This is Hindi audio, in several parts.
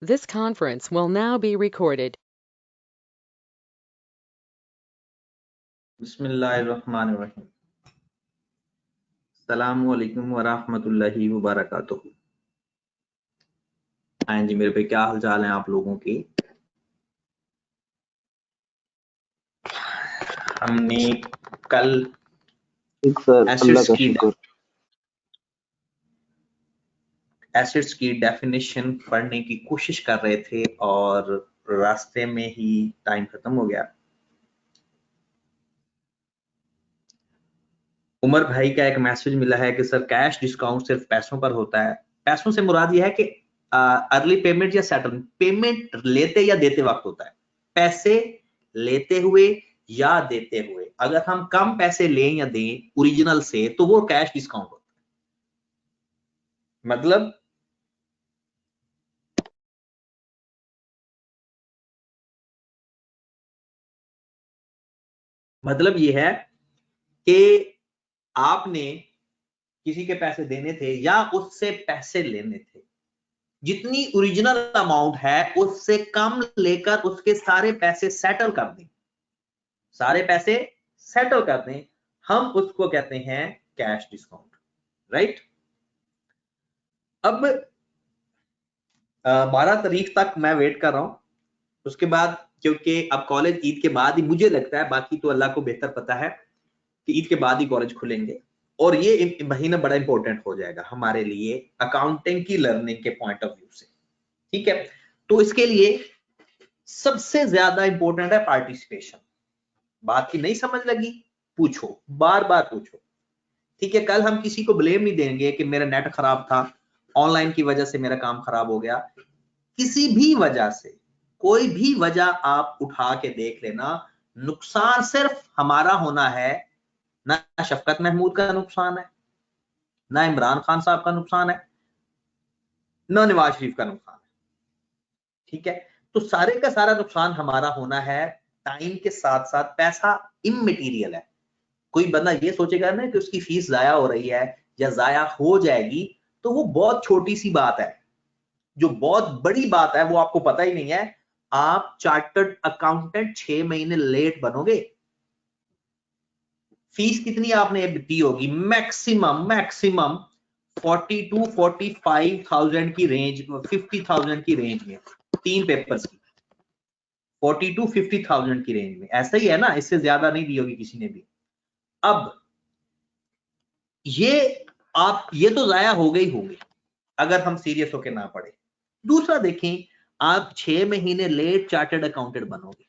This conference will now be recorded. बिस्मिल्लाहिर्रहमानिर्रहीम। अस्सलामु अलैकुम वरहमतुल्लाहि वबरकातुहू। हाँ जी मेरे पे क्या हाल चाल है आप लोगों के। हमने कल ठीक सर, अल्लाह का शुक्र। एसिड्स की डेफिनेशन पढ़ने की कोशिश कर रहे थे और रास्ते में ही टाइम खत्म हो गया। उमर भाई का एक मैसेज मिला है कि सर कैश डिस्काउंट सिर्फ पैसों पर होता है। पैसों से मुराद यह है कि अर्ली पेमेंट या सेटलमेंट, पेमेंट लेते या देते वक्त होता है। पैसे लेते हुए या देते हुए, अगर हम कम पैसे लें या दें ओरिजिनल से तो वो कैश डिस्काउंट होता है। मतलब ये है कि आपने किसी के पैसे देने थे या उससे पैसे लेने थे, जितनी ओरिजिनल अमाउंट है उससे कम लेकर उसके सारे पैसे सेटल कर दें, सारे पैसे सेटल कर दें, हम उसको कहते हैं कैश डिस्काउंट, राइट। अब 12 तारीख तक मैं वेट कर रहा हूं, उसके बाद क्योंकि अब कॉलेज ईद के बाद ही मुझे लगता है, बाकी तो अल्लाह को बेहतर पता है कि ईद के बाद ही कॉलेज खुलेंगे और ये महीना बड़ा इंपॉर्टेंट हो जाएगा हमारे लिए अकाउंटिंग की लर्निंग के पॉइंट ऑफ व्यू से, ठीक है। तो इसके लिए सबसे ज्यादा इंपॉर्टेंट है पार्टिसिपेशन। बात की नहीं समझ लगी, पूछो, बार बार पूछो, ठीक है। कल हम किसी को ब्लेम नहीं देंगे कि मेरा नेट खराब था, ऑनलाइन की वजह से मेरा काम खराब हो गया। किसी भी वजह से, कोई भी वजह आप उठा के देख लेना, नुकसान सिर्फ हमारा होना है, ना शफकत महमूद का नुकसान है, ना इमरान खान साहब का नुकसान है, ना नवाज शरीफ का नुकसान है, ठीक है। तो सारे का सारा नुकसान हमारा होना है। टाइम के साथ साथ पैसा इममटीरियल है। कोई बंदा ये सोचेगा ना कि उसकी फीस जाया हो रही है या जाया हो जाएगी, तो वो बहुत छोटी सी बात है। जो बहुत बड़ी बात है वो आपको पता ही नहीं है। आप चार्टर्ड अकाउंटेंट 6 महीने लेट बनोगे, फीस कितनी आपने दी होगी, मैक्सिमम 42-45,000 की रेंज, 50,000 की रेंज में, 3 पेपर्स की 42-50,000 की रेंज में, ऐसा ही है ना, इससे ज्यादा नहीं दी होगी किसी ने भी। अब ये तो जाया हो गई होंगे अगर हम सीरियस होकर ना पढ़े। दूसरा देखें, आप 6 महीने लेट चार्टर्ड अकाउंटेंट बनोगे।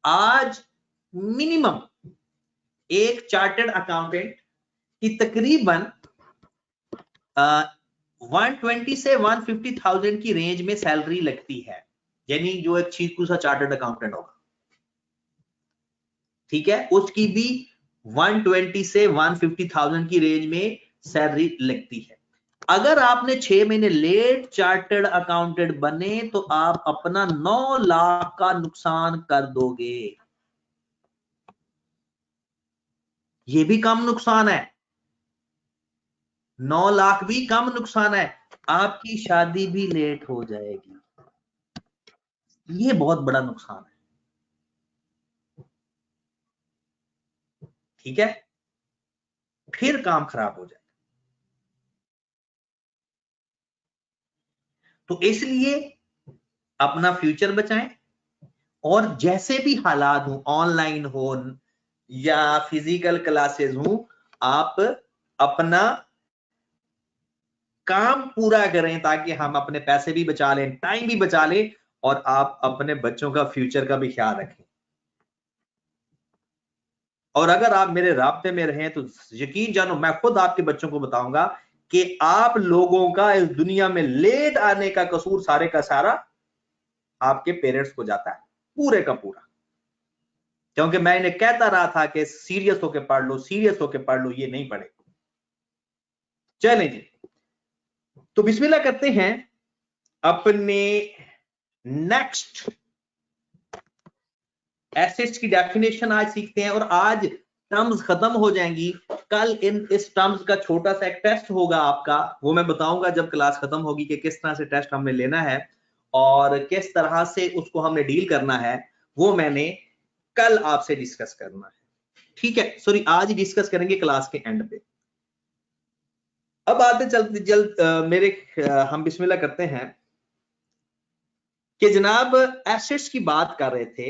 आज मिनिमम एक चार्टर्ड अकाउंटेंट की तकरीबन 120 से 150,000 की रेंज में सैलरी लगती है, यानी जो एक चीकू सा चार्टर्ड अकाउंटेंट होगा, ठीक है, उसकी भी 120 से 150,000 की रेंज में सैलरी लगती है। अगर आपने 6 महीने लेट चार्टर्ड अकाउंटेंट बने तो आप अपना 9 लाख का नुकसान कर दोगे। ये भी कम नुकसान है, 9 लाख भी कम नुकसान है। आपकी शादी भी लेट हो जाएगी, ये बहुत बड़ा नुकसान है, ठीक है, फिर काम खराब हो जाएगा। तो इसलिए अपना फ्यूचर बचाएं, और जैसे भी हालात हो, ऑनलाइन हो या फिजिकल क्लासेस हो, आप अपना काम पूरा करें ताकि हम अपने पैसे भी बचा लें, टाइम भी बचा लें, और आप अपने बच्चों का फ्यूचर का भी ख्याल रखें। और अगर आप मेरे राब्ते में रहें तो यकीन जानो, मैं खुद आपके बच्चों को बताऊंगा कि आप लोगों का इस दुनिया में लेट आने का कसूर सारे का सारा आपके पेरेंट्स को जाता है, पूरे का पूरा। क्योंकि मैं इन्हें कहता रहा था कि सीरियस होके पढ़ लो, सीरियस होके पढ़ लो, ये नहीं पढ़े। चलें जी, तो बिस्मिल्लाह करते हैं अपने नेक्स्ट एसेट्स की डेफिनेशन आज सीखते हैं। और आज टर्म्स खत्म हो जाएंगी। कल इस टर्म्स का छोटा सा एक टेस्ट होगा आपका, वो मैं बताऊंगा जब क्लास खत्म होगी कि किस तरह से टेस्ट हमने लेना है और किस तरह से उसको हमने डील करना है, वो मैंने कल आपसे डिस्कस करना है। ठीक है, सॉरी आज ही डिस्कस करेंगे क्लास के एंड पे। अब आते चलते जल्द हम बिस्मिल्लाह करते हैं कि जनाब एसेट्स की बात कर रहे थे।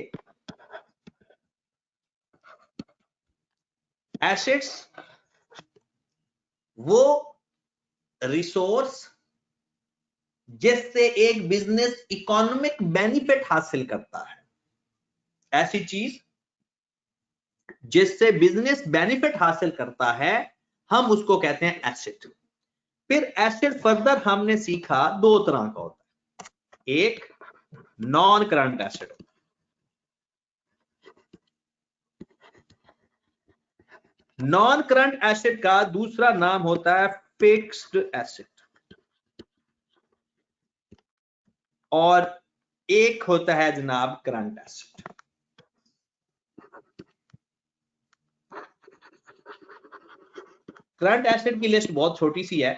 एसेट्स वो रिसोर्स जिससे एक बिजनेस इकोनॉमिक बेनिफिट हासिल करता है, ऐसी चीज जिससे बिजनेस बेनिफिट हासिल करता है हम उसको कहते हैं एसेट। फिर एसेट फर्दर हमने सीखा दो तरह का होता है, एक non current asset, non current asset का दूसरा नाम होता है फिक्स्ड एसेट, और एक होता है जनाब करंट एसेट। करंट एसेट की लिस्ट बहुत छोटी सी है।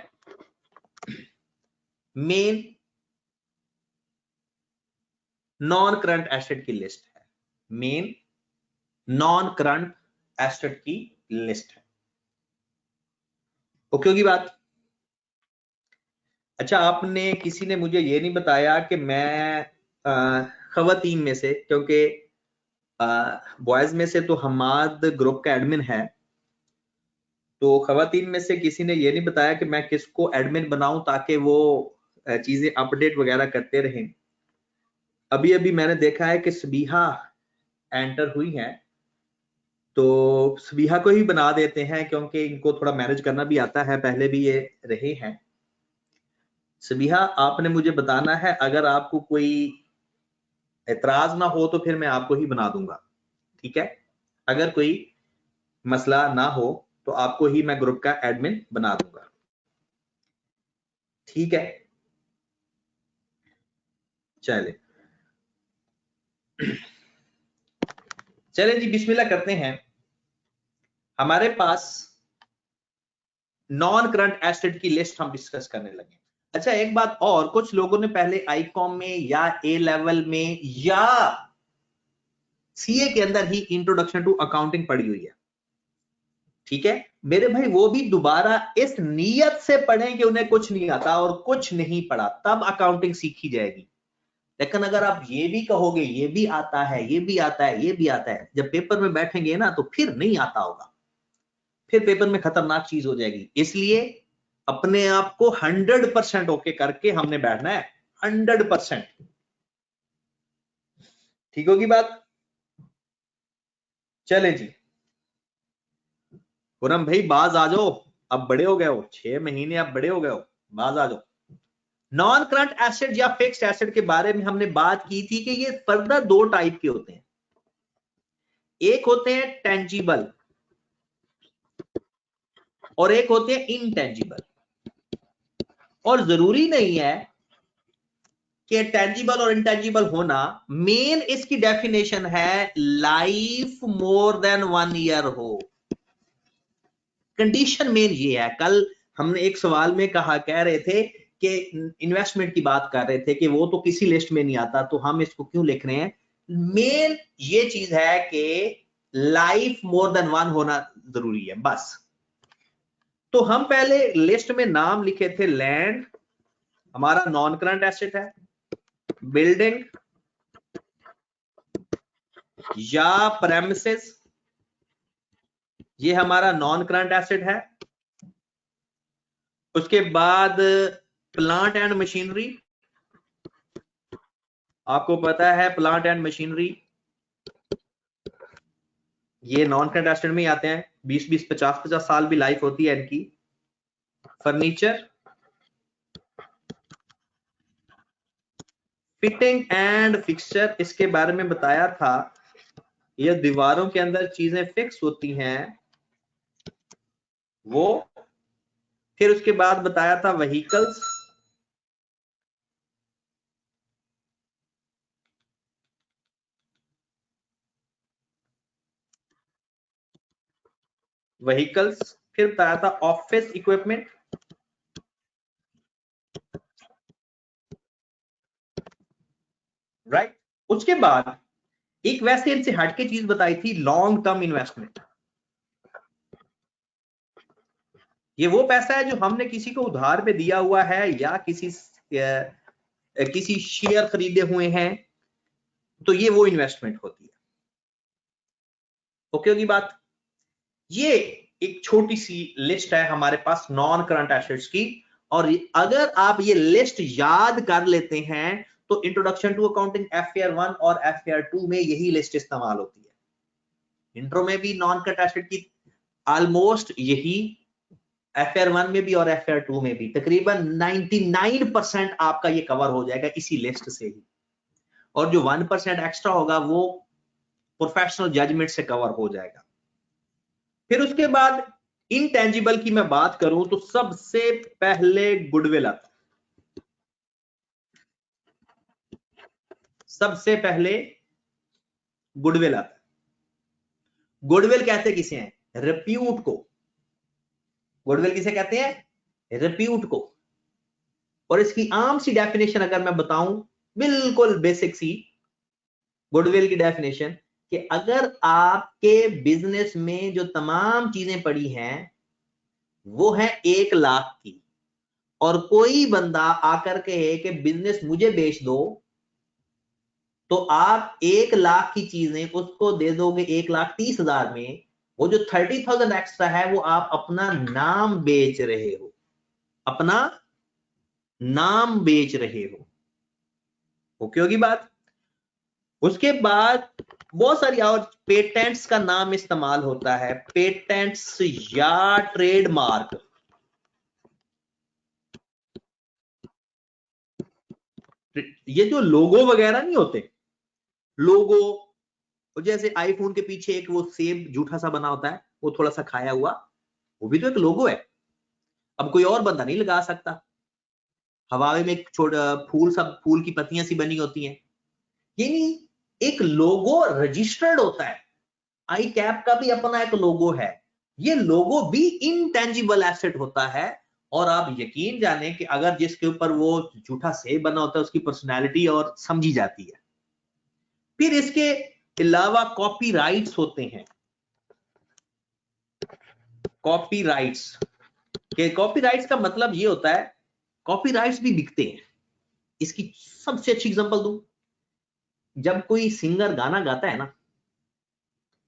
मेन नॉन करंट एसेट की लिस्ट है, मेन नॉन करंट एसेट की लिस्ट है। ओके होगी बात? अच्छा, आपने किसी ने मुझे ये नहीं बताया कि मैं खवातीन में से, क्योंकि बॉयज में से तो हमाद ग्रुप का एडमिन है, तो खवातीन में से किसी ने ये नहीं बताया कि मैं किसको एडमिन बनाऊं ताकि वो चीजें अपडेट वगैरह करते रहें। अभी अभी मैंने देखा है कि सबिहा एंटर हुई है, तो सबिहा को ही बना देते हैं क्योंकि इनको थोड़ा मैनेज करना भी आता है, पहले भी ये रहे हैं। सबिहा आपने मुझे बताना है, अगर आपको कोई एतराज ना हो तो फिर मैं आपको ही बना दूंगा, ठीक है? अगर कोई मसला ना हो तो आपको ही मैं ग्रुप का एडमिन बना दूंगा, ठीक है? चले चले जी, बिस्मिल्लाह करते हैं। हमारे पास नॉन करंट एसेट की लिस्ट हम डिस्कस करने लगे। अच्छा, एक बात और, कुछ लोगों ने पहले आईकॉम में या ए लेवल में या सीए के अंदर ही इंट्रोडक्शन टू अकाउंटिंग पढ़ी हुई है, ठीक है? मेरे भाई वो भी दोबारा इस नीयत से पढ़ें कि उन्हें कुछ नहीं आता और कुछ नहीं पढ़ा, तब अकाउंटिंग सीखी जाएगी। लेकिन अगर आप ये भी कहोगे ये भी आता है, ये भी आता है, ये भी आता है, जब पेपर में बैठेंगे ना तो फिर नहीं आता होगा, फिर पेपर में खतरनाक चीज हो जाएगी। इसलिए अपने आप को 100% ओके करके हमने बैठना है, 100%। ठीक होगी बात? चले जी, पूरम भाई बाज आ जाओ, अब बड़े हो गए हो, 6 महीने अब बड़े हो गए हो, बाज आ जाओ। नॉन करंट एसेट या फिक्स्ड एसेट के बारे में हमने बात की थी कि ये फर्दर दो टाइप के होते हैं, एक होते हैं टेंजिबल और एक होते हैं इनटेंजिबल। और जरूरी नहीं है कि टेंजिबल और इंटेंजिबल होना, मेन इसकी डेफिनेशन है लाइफ मोर देन 1 ईयर हो। कंडीशन मेन ये है। कल हमने एक सवाल में कह रहे थे कि इन्वेस्टमेंट की बात कर रहे थे कि वो तो किसी लिस्ट में नहीं आता, तो हम इसको क्यों लिख रहे हैं? मेन ये चीज है कि लाइफ मोर देन 1 होना जरूरी है, बस। तो हम पहले लिस्ट में नाम लिखे थे, लैंड हमारा नॉन करंट एसेट है, बिल्डिंग या प्रेमिसेस ये हमारा नॉन करंट एसेट है। उसके बाद प्लांट एंड मशीनरी, आपको पता है प्लांट एंड मशीनरी ये नॉन करंट एसेट में ही आते हैं, 20-20 50-50 साल भी लाइफ होती है इनकी। फर्नीचर, फिटिंग एंड फिक्सचर, इसके बारे में बताया था, ये दीवारों के अंदर चीजें फिक्स होती हैं वो। फिर उसके बाद बताया था व्हीकल्स, व्हीकल्स, फिर बताया था ऑफिस इक्विपमेंट, राइट। उसके बाद एक वैसे इनसे हटके चीज बताई थी, लॉन्ग टर्म इन्वेस्टमेंट। ये वो पैसा है जो हमने किसी को उधार पे दिया हुआ है या किसी शेयर खरीदे हुए हैं, तो ये वो इन्वेस्टमेंट होती है। ओके होगी बात। ये एक छोटी सी लिस्ट है हमारे पास नॉन करंट एसेट्स की, और अगर आप ये लिस्ट याद कर लेते हैं तो इंट्रोडक्शन टू अकाउंटिंग FAR 1 और FAR 2 में यही लिस्ट इस्तेमाल होती है। इंट्रो में भी नॉन करंट एसेट की ऑलमोस्ट यही, FAR 1 में भी और FAR 2 में भी तकरीबन 99% आपका ये कवर हो जाएगा इसी लिस्ट से ही, और जो 1% एक्स्ट्रा होगा वो प्रोफेशनल जजमेंट से कवर हो जाएगा। फिर उसके बाद इंटेंजिबल की मैं बात करूं तो सबसे पहले गुडविल आता है। सबसे पहले गुडविल आता है। गुडविल कहते किसे हैं? रिप्यूट को। गुडविल किसे कहते हैं? रिप्यूट को। और इसकी आम सी डेफिनेशन अगर मैं बताऊं, बिल्कुल बेसिक सी गुडविल की डेफिनेशन, कि अगर आपके बिजनेस में जो तमाम चीजें पड़ी हैं वो है 1 लाख की, और कोई बंदा आकर कहे कि बिजनेस मुझे बेच दो, तो आप 1 लाख की चीजें उसको दे दोगे 1,30,000 में। वो जो 30,000 एक्स्ट्रा है वो आप अपना नाम बेच रहे हो, अपना नाम बेच रहे हो। ओके होगी बात। उसके बाद बहुत सारी और पेटेंट्स का नाम इस्तेमाल होता है, पेटेंट्स या ट्रेडमार्क। ये जो लोगो वगैरह नहीं होते, लोगो, जैसे आईफोन के पीछे एक वो सेब जूठा सा बना होता है, वो थोड़ा सा खाया हुआ, वो भी तो एक लोगो है। अब कोई और बंदा नहीं लगा सकता। हवावे में एक छोटा फूल, सब फूल की पत्तियां सी बनी होती हैं, ये नहीं, एक लोगो रजिस्टर्ड होता है। आई कैप का भी अपना एक लोगो है। ये लोगो भी इनटेंजिबल एसेट होता है, और आप यकीन जाने कि अगर जिसके ऊपर वो झूठा सेब बना होता है उसकी पर्सनैलिटी और समझी जाती है। फिर इसके अलावा कॉपीराइट्स होते हैं। कॉपीराइट्स के, कॉपीराइट्स का मतलब ये होता है, कॉपीराइट्स भी बिकते हैं। इसकी सबसे अच्छी एग्जांपल दूं, जब कोई सिंगर गाना गाता है ना,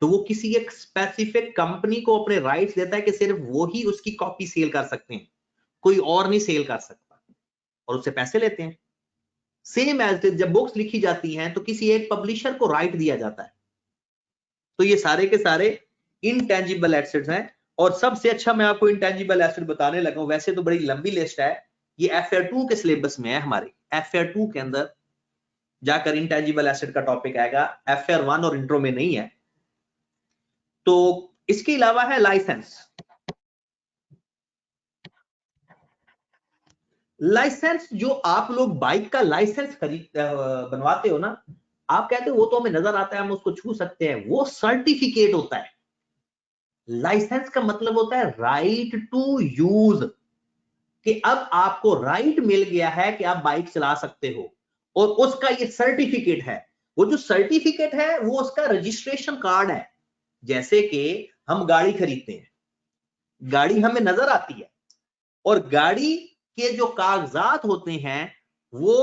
तो वो किसी एक स्पेसिफिक कंपनी को अपने राइट्स देता है कि सिर्फ वो ही उसकी कॉपी सेल कर सकते हैं, कोई और नहीं सेल कर सकता, और उससे पैसे लेते हैं। सेम एज जब बुक्स लिखी जाती हैं तो किसी एक पब्लिशर को राइट दिया जाता है। तो ये सारे के सारे इनटेंजिबल एसेट्स हैं। और सबसे अच्छा मैं आपको इनटेंजिबल एसेट बताने लगा हूं, वैसे तो बड़ी लंबी लिस्ट है, ये FAR 2 के सिलेबस में है। हमारे FAR 2 के अंदर जाकर इनटेंजिबल एसेट का टॉपिक आएगा, FAR 1 और इंट्रो में नहीं है। तो इसके अलावा है लाइसेंस। लाइसेंस, जो आप लोग बाइक का लाइसेंस बनवाते हो ना, आप कहते हो वो तो हमें नजर आता है, हम उसको छू सकते हैं, वो सर्टिफिकेट होता है। लाइसेंस का मतलब होता है राइट टू यूज, कि अब आपको राइट मिल गया है कि आप बाइक चला सकते हो, और उसका ये सर्टिफिकेट है। वो जो सर्टिफिकेट है वो उसका रजिस्ट्रेशन कार्ड है। जैसे कि हम गाड़ी खरीदते हैं, गाड़ी हमें नजर आती है, और गाड़ी के जो कागजात होते हैं वो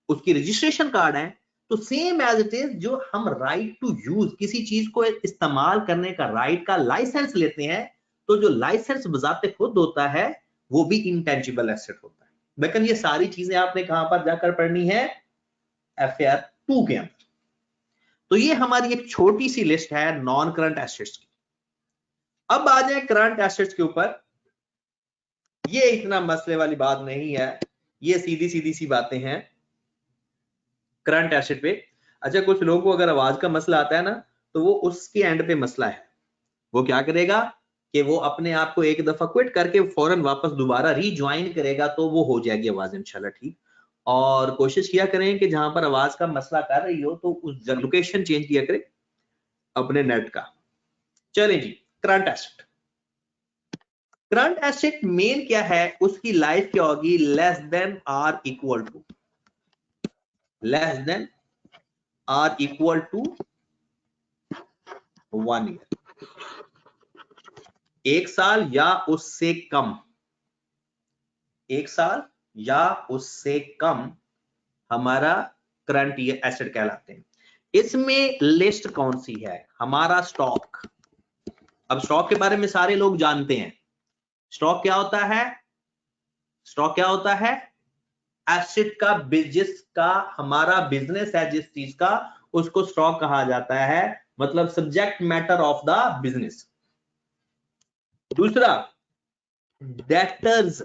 उसकी रजिस्ट्रेशन कार्ड है। तो सेम एज इट इज, जो हम राइट टू यूज, किसी चीज को इस्तेमाल करने का राइट का लाइसेंस लेते हैं, तो जो लाइसेंस बजाते खुद होता है वो भी इंटेंजिबल एसेट होता है। लेकिन ये सारी चीजें आपने कहां पर जाकर पढ़नी है? FAR 2 के अंदर। तो ये हमारी एक छोटी सी लिस्ट है नॉन करंट एसेट्स की। अब आ जाए करंट एसेट्स के ऊपर। ये इतना मसले वाली बात नहीं है, ये सीधी सीधी सी बातें हैं करंट एसेट पे। अच्छा, कुछ लोगों को अगर आवाज का मसला आता है ना, तो वो उसके एंड पे मसला है। वो क्या करेगा कि वो अपने आप को एक दफा क्विट करके फौरन वापस दोबारा रीज्वाइन करेगा, तो वो हो जाएगी आवाज इंशाल्लाह ठीक। और कोशिश किया करें कि जहां पर आवाज का मसला कर रही हो तो उस लोकेशन चेंज किया करें अपने नेट का। चलें जी, करंट एसेट। करंट एसेट मेन क्या है, उसकी लाइफ क्या होगी, less than or equal to 1 year, 1 साल या उससे कम, 1 साल या उससे कम हमारा करंट एसेट कहलाते हैं। इसमें लिस्ट कौन सी है, हमारा स्टॉक। अब स्टॉक के बारे में सारे लोग जानते हैं। स्टॉक क्या होता है, स्टॉक क्या होता है, एसेट का, जिसका हमारा बिजनेस है, जिस चीज का, उसको स्टॉक कहा जाता है, मतलब subject matter of the business. दूसरा डेटर्स,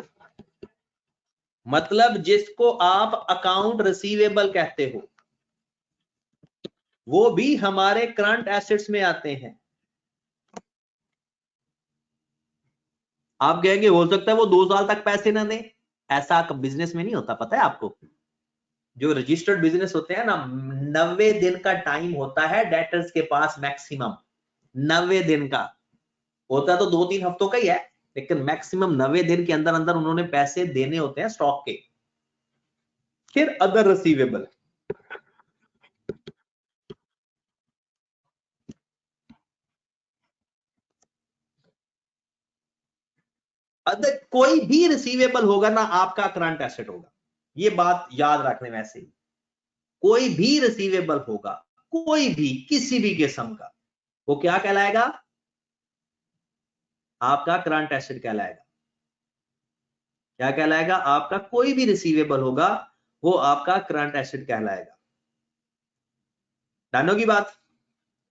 मतलब जिसको आप अकाउंट रिसीवेबल कहते हो, वो भी हमारे करंट एसेट्स में आते हैं। आप कहेंगे हो सकता है वो 2 साल तक पैसे ना दे, ऐसा बिजनेस में नहीं होता, पता है आपको। जो रजिस्टर्ड बिजनेस होते हैं ना, 90 दिन का टाइम होता है डेटर्स के पास मैक्सिमम, 90 दिन का होता तो 2-3 हफ्तों का ही है, लेकिन मैक्सिमम 90 दिन के अंदर अंदर उन्होंने पैसे देने होते हैं स्टॉक के। फिर अदर रिसीवेबल, अदर कोई भी रिसीवेबल होगा ना आपका करंट एसेट होगा, ये बात याद रखने। वैसे ही कोई भी रिसीवेबल होगा, कोई भी, किसी भी किस्म का, वो क्या कहलाएगा, आपका करंट एसेट कहलाएगा। क्या कहलाएगा, आपका कोई भी रिसीवेबल होगा वो आपका करंट एसेट कहलाएगा। डन होगी बात।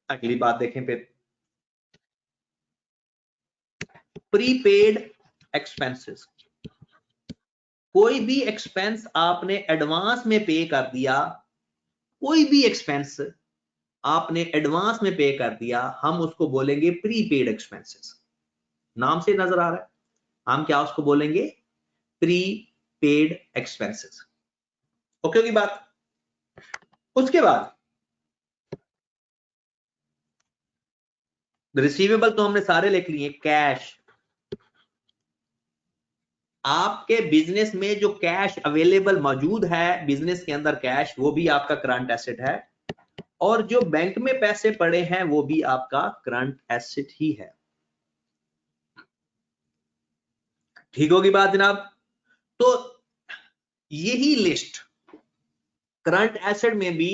अगली बात देखें फिर, प्रीपेड एक्सपेंसेस। कोई भी एक्सपेंस आपने एडवांस में पे कर दिया, कोई भी एक्सपेंस आपने एडवांस में पे कर दिया, हम उसको बोलेंगे प्रीपेड एक्सपेंसेस। नाम से नजर आ रहा है, हम क्या उसको बोलेंगे, प्रीपेड एक्सपेंसेस। ओके होगी बात। उसके बाद रिसीवेबल तो हमने सारे लिख लिए। कैश, आपके बिजनेस में जो कैश अवेलेबल मौजूद है, बिजनेस के अंदर कैश, वो भी आपका करंट एसेट है, और जो बैंक में पैसे पड़े हैं वो भी आपका करंट एसेट ही है। ठीक होगी बात जनाब। तो यही लिस्ट करंट एसेट में भी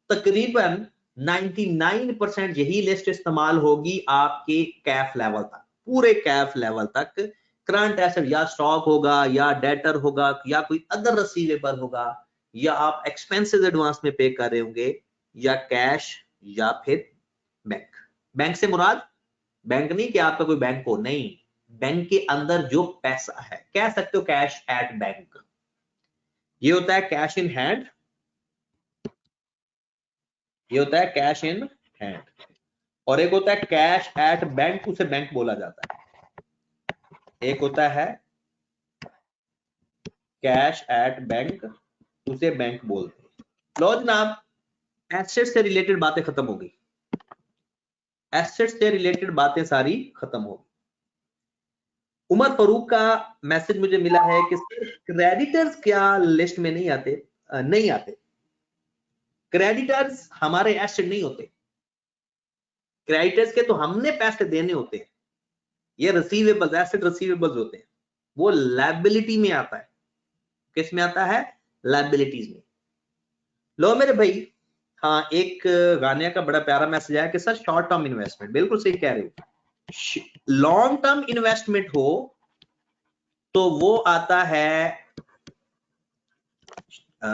तकरीबन 99% यही लिस्ट इस्तेमाल होगी आपके कैफ लेवल तक, पूरे कैफ लेवल तक। करंट एसेट या स्टॉक होगा, या डेटर होगा, या कोई अदर रिसीवेबल होगा, या आप एक्सपेंसेस एडवांस में पे कर रहे होंगे, या कैश, या फिर बैंक। बैंक से मुराद बैंक नहीं कि आपका कोई बैंक हो, नहीं, बैंक के अंदर जो पैसा है, कह सकते हो कैश एट बैंक। ये होता है कैश इन हैंड, ये होता है कैश इन हैंड, और एक होता है कैश एट बैंक, उसे बैंक बोला जाता है। एक होता है कैश एट बैंक, उसे बैंक बोलते हैं। लो जनाब, एसेट से रिलेटेड बातें खत्म हो गई, एसेट से रिलेटेड बातें सारी खत्म हो गई। उमर फारूक का मैसेज मुझे मिला है कि क्रेडिटर्स क्या लिस्ट में नहीं आते? नहीं आते। क्रेडिटर्स हमारे एसेट नहीं होते, क्रेडिटर्स के तो हमने पैसे देने होते हैं, ये रिसीवेबल्स, एसेट रिसीवेबल्स होते हैं, वो लायबिलिटी में आता है। किस में आता है? लायबिलिटीज में। लो मेरे भाई, हाँ, एक गाने का बड़ा प्यारा मैसेज आया कि सर शॉर्ट टर्म इन्वेस्टमेंट, बिल्कुल सही कह रहे हो। लॉन्ग टर्म इन्वेस्टमेंट हो तो वो आता है,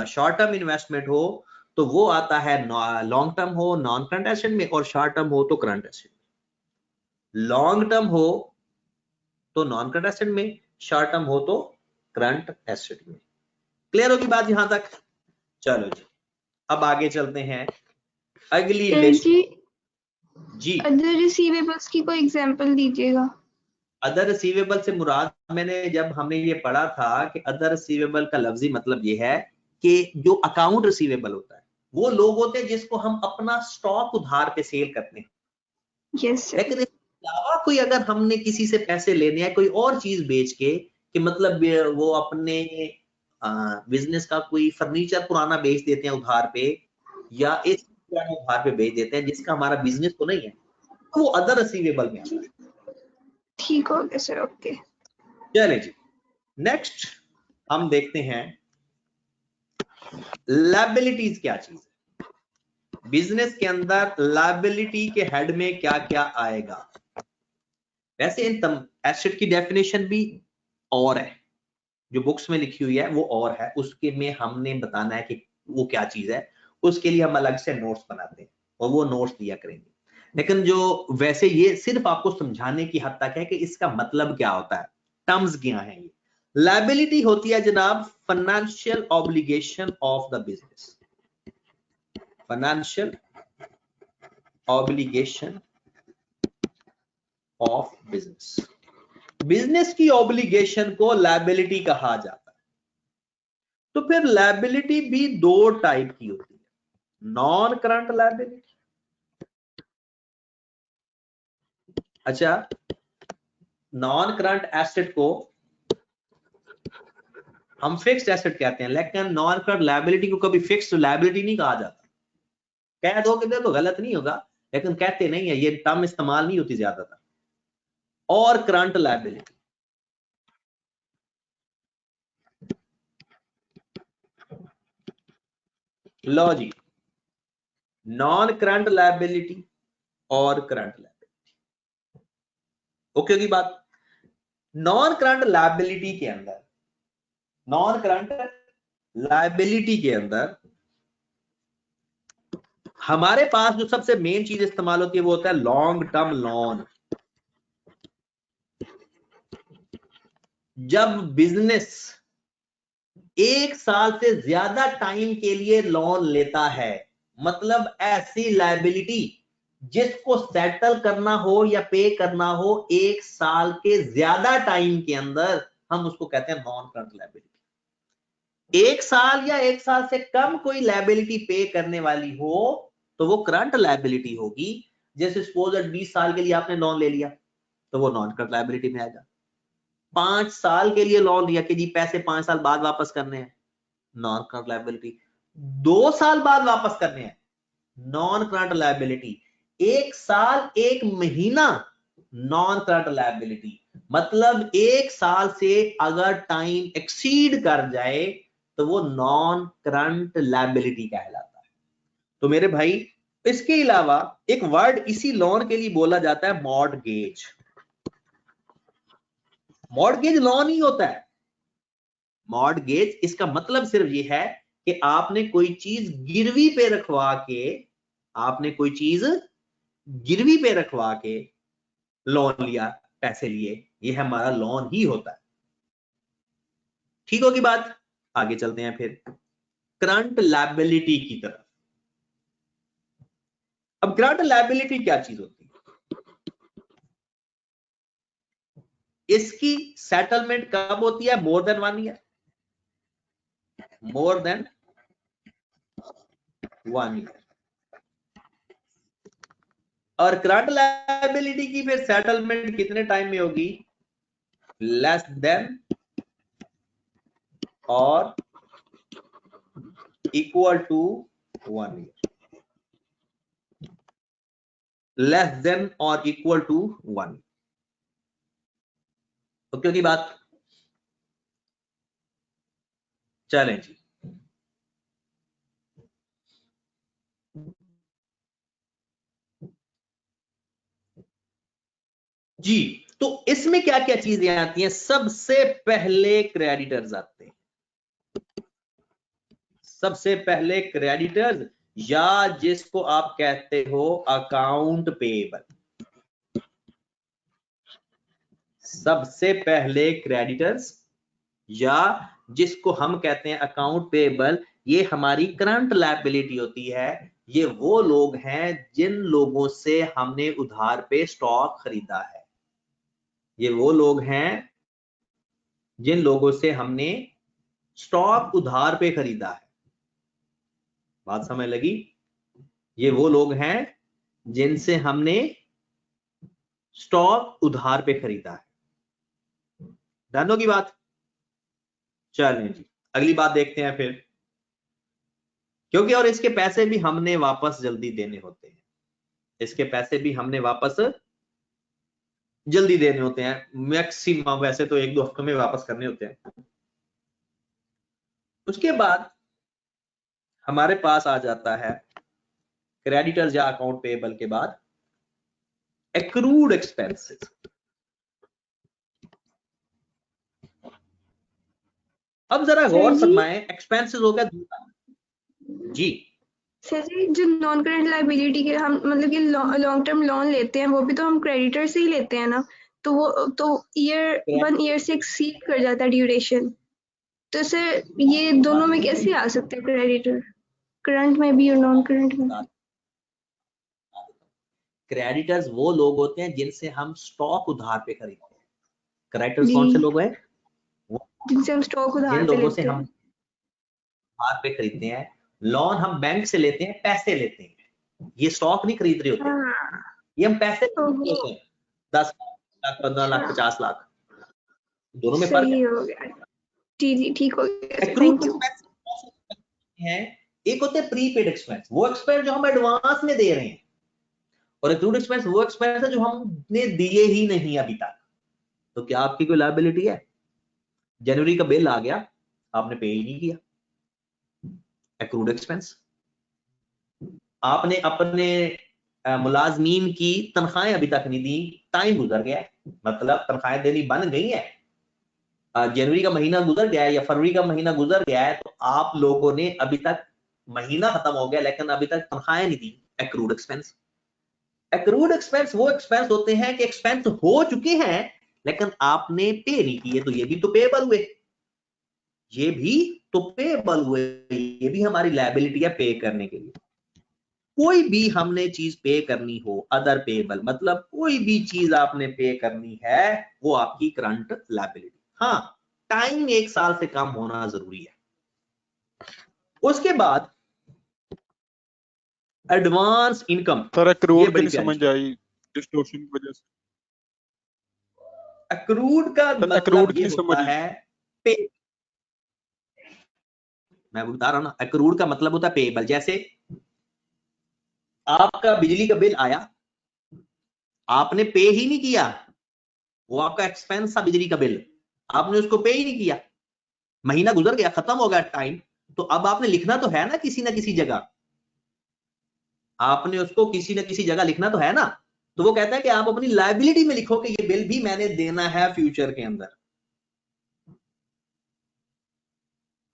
शॉर्ट टर्म इन्वेस्टमेंट हो तो वो आता है, लॉन्ग टर्म हो नॉन करंट एसेट में, और शॉर्ट टर्म हो तो करंट एसेट में। लॉन्ग टर्म हो तो नॉन करंट एसेट में, शॉर्ट टर्म हो तो करंट एसेट में। क्लियर होगी बात यहां तक? चलो जी, अब आगे चलते हैं अगली लिस्ट। जी, अदर रिसीवेबल्स की कोई एग्जांपल दीजिएगा। अदर रिसीवेबल से मुराद, मैंने जब हमने ये पढ़ा था कि अदर रिसीवेबल का लफ्जी मतलब ये है कि जो अकाउंट रिसीवेबल होता है, वो लोग होते हैं जिसको हम अपना स्टॉक उधार पे सेल करते हैं। Yes sir. लेकिन अलावा कोई अगर हमने किसी से पैसे लेने हैं कोई और चीज बेच के, कि मतलब वो अपने बिजनेस का कोई फर्नीचर पुराना बेच देते हैं उधार पे, या एक पुराना उधार पे बेच देते हैं जिसका हमारा बिजनेस तो नहीं है, तो वो अदर रिसीवेबल में आता है। ठीक हो गया सर, ओके। चलिए जी, नेक्स्ट हम देखते हैं लायबिलिटीज क्या चीज है। बिजनेस के अंदर लायबिलिटी के हेड में क्या क्या आएगा। वैसे इन एसेट की डेफिनेशन भी और है, जो बुक्स में लिखी हुई है वो और है, उसके में हमने बताना है कि वो क्या चीज है, उसके लिए हम अलग से नोट्स बनाते हैं और वो नोट्स दिया करेंगे। लेकिन जो वैसे ये सिर्फ आपको समझाने की हद तक है कि इसका मतलब क्या होता है, टर्म्स क्या है। ये लायबिलिटी होती है जनाब financial obligation of the business, financial obligation of business. Business की ऑब्लिगेशन को लायबिलिटी कहा जाता है। तो फिर लायबिलिटी भी दो टाइप की होती है, नॉन करंट लायबिलिटी। अच्छा, नॉन करंट एसेट को हम फिक्स्ड एसेट कहते हैं, लेकिन नॉन करंट लायबिलिटी को कभी फिक्स्ड लायबिलिटी नहीं कहा जाता। कह दो कि तो गलत नहीं होगा, लेकिन कहते नहीं है, ये टर्म इस्तेमाल नहीं होती ज्यादातर। और करंट लायबिलिटी, लो जी, नॉन करंट लायबिलिटी और करंट लायबिलिटी। ओके की बात। नॉन करंट लायबिलिटी के अंदर, नॉन करंट लायबिलिटी के अंदर हमारे पास जो सबसे मेन चीज इस्तेमाल होती है वो होता है लॉन्ग टर्म लोन। जब बिजनेस एक साल से ज्यादा टाइम के लिए लोन लेता है, मतलब ऐसी लायबिलिटी जिसको सेटल करना हो या पे करना हो एक साल के ज्यादा टाइम के अंदर, हम उसको कहते हैं नॉन करंट लायबिलिटी। एक साल या एक साल से कम कोई लायबिलिटी पे करने वाली हो तो वो करंट लायबिलिटी होगी। जैसे सपोज 20 साल के लिए आपने लोन ले लिया तो वो नॉन करंट लायबिलिटी में आएगा। 5 साल के लिए लोन लिया कि जी पैसे 5 साल बाद वापस करने हैं, नॉन करंट लायबिलिटी। 2 साल बाद वापस करने हैं, नॉन करंट लायबिलिटी। 1 साल 1 महीना, नॉन करंट लायबिलिटी। मतलब 1 साल से अगर टाइम एक्सीड कर जाए तो वो नॉन करंट लायबिलिटी कहलाता है। तो मेरे भाई, इसके अलावा एक वर्ड इसी लोन के लिए बोला जाता है मॉर्टगेज। मॉर्टगेज लोन ही होता है। मॉर्टगेज इसका मतलब सिर्फ ये है कि आपने कोई चीज गिरवी पे रखवा के, आपने कोई चीज गिरवी पे रखवा के लोन लिया, पैसे लिए, ये हमारा लोन ही होता है। ठीक होगी बात। आगे चलते हैं फिर करंट लायबिलिटी की तरफ। अब करंट लायबिलिटी क्या चीज होती है, इसकी सेटलमेंट कब होती है, more than 1 year, more than 1 year. और करंट लायबिलिटी की फिर सेटलमेंट कितने टाइम में होगी, less than or equal to 1 year, less than or equal to 1। तो क्योंकि बात, चलें जी। जी, तो इसमें क्या क्या चीजें आती हैं। सबसे पहले क्रेडिटर्स आते हैं, सबसे पहले क्रेडिटर्स, या जिसको आप कहते हो अकाउंट पेएबल। सबसे पहले क्रेडिटर्स या जिसको हम कहते हैं अकाउंट पेएबल, ये हमारी करंट लायबिलिटी होती है। ये वो लोग हैं जिन लोगों से हमने उधार पे स्टॉक खरीदा है। ये वो लोग हैं जिन लोगों से हमने स्टॉक उधार पे खरीदा है। बात समझ लगी। ये वो लोग हैं जिनसे हमने स्टॉक उधार पे खरीदा है। डन होगी बात? चलें जी, अगली बात देखते हैं फिर, क्योंकि और इसके पैसे भी हमने वापस जल्दी देने होते हैं, इसके पैसे भी हमने वापस जल्दी देने होते हैं, मैक्सिमम वैसे तो 1-2 हफ्तों में वापस करने होते हैं। उसके बाद हमारे पास आ जाता है क्रेडिटर्स या अकाउंट पेएबल के बाद एक्रूड एक्सपेंसेस। अब जरा गौर फरमाएं, एक्सपेंसेस हो गया दूसरा जी। सर जी, जो नॉन करंट लायबिलिटी के हम मतलब कि लॉन्ग टर्म लोन लेते हैं वो भी तो हम क्रेडिटर से ही लेते हैं ना, तो वो तो वन ईयर से एक्सीड कर जाता है ड्यूरेशन, तो सर ये दोनों में कैसे आ सकते हैं क्रेडिटर, करंट में भी और नॉन करंट में? क्रेडिटर्स वो लोग होते हैं जिनसे हम स्टॉक उधार पे खरीदते हैं। क्रेडिटर्स कौन से लोग हैं? जिनसे हम स्टॉक उधार पे लोगों से लेते हम हैं, उधार पे खरीदते हैं। लोन हम बैंक से लेते हैं, पैसे लेते हैं, ये स्टॉक नहीं खरीद रहे होते। हाँ, ये हम पैसे लेते हैं, 10 लाख, 15 लाख, 50 लाख, दोनों में फर्क सही है। हो गया जी जी, ठीक हो गया, एक्रूड थैंक यू। है, एक होते हैं प्रीपेड एक्सपेंस, वो एक्सपेंस जो हम एडवांस में दे रहे हैं, और एक्रूड एक्सपेंस वो एक्सपेंस है जो हमने दिए ही नहीं अभी तक। तो क्या आपकी कोई लायबिलिटी है? जनवरी का बिल आ गया, आपने पे ही नहीं किया, एक्रूड एक्सपेंस। आपने अपने मुलाजमीन की तनख्वाहें अभी तक नहीं दी, टाइम गुजर गया है, मतलब तनख्वाहें देनी बन गई है, जनवरी का महीना गुजर गया है या फरवरी का महीना गुजर गया है, तो आप लोगों ने अभी तक, महीना खत्म हो गया लेकिन अभी तक तनख्वाहें नहीं दी, एक्रूड एक्सपेंस। एक्रूड एक्सपेंस वो एक्सपेंस होते हैं कि एक्सपेंस हो चुके हैं लेकिन आपने पे नहीं किए, तो ये भी तो पेएबल हुए, ये भी तो पेएबल हुए, ये भी हमारी लायबिलिटी है पे करने के लिए। कोई भी हमने चीज पे करनी हो, अदर पेएबल मतलब कोई भी चीज आपने पे करनी है, वो आपकी करंट लायबिलिटी। हाँ, टाइम 1 साल से कम होना जरूरी है। उसके बाद एडवांस इनकम, सर एक्रूड बड़ी नहीं समझ आई डिस्टॉर्शन की वजह से। एक्रूड का मतलब ये होता है पे, मैं बता रहा हूं ना, एक्रूड का मतलब होता है पेएबल। जैसे आपका बिजली का बिल आया, आपने पे ही नहीं किया, वो आपका एक्सपेंस था बिजली का बिल, आपने उसको पे ही नहीं किया, महीना गुजर गया, खत्म हो गया टाइम, तो अब आपने लिखना तो है ना किसी जगह, आपने उसको किसी न किसी जगह लिखना तो है ना। तो वो कहता है कि आप अपनी लायबिलिटी में लिखो कि ये बिल भी मैंने देना है फ्यूचर के अंदर।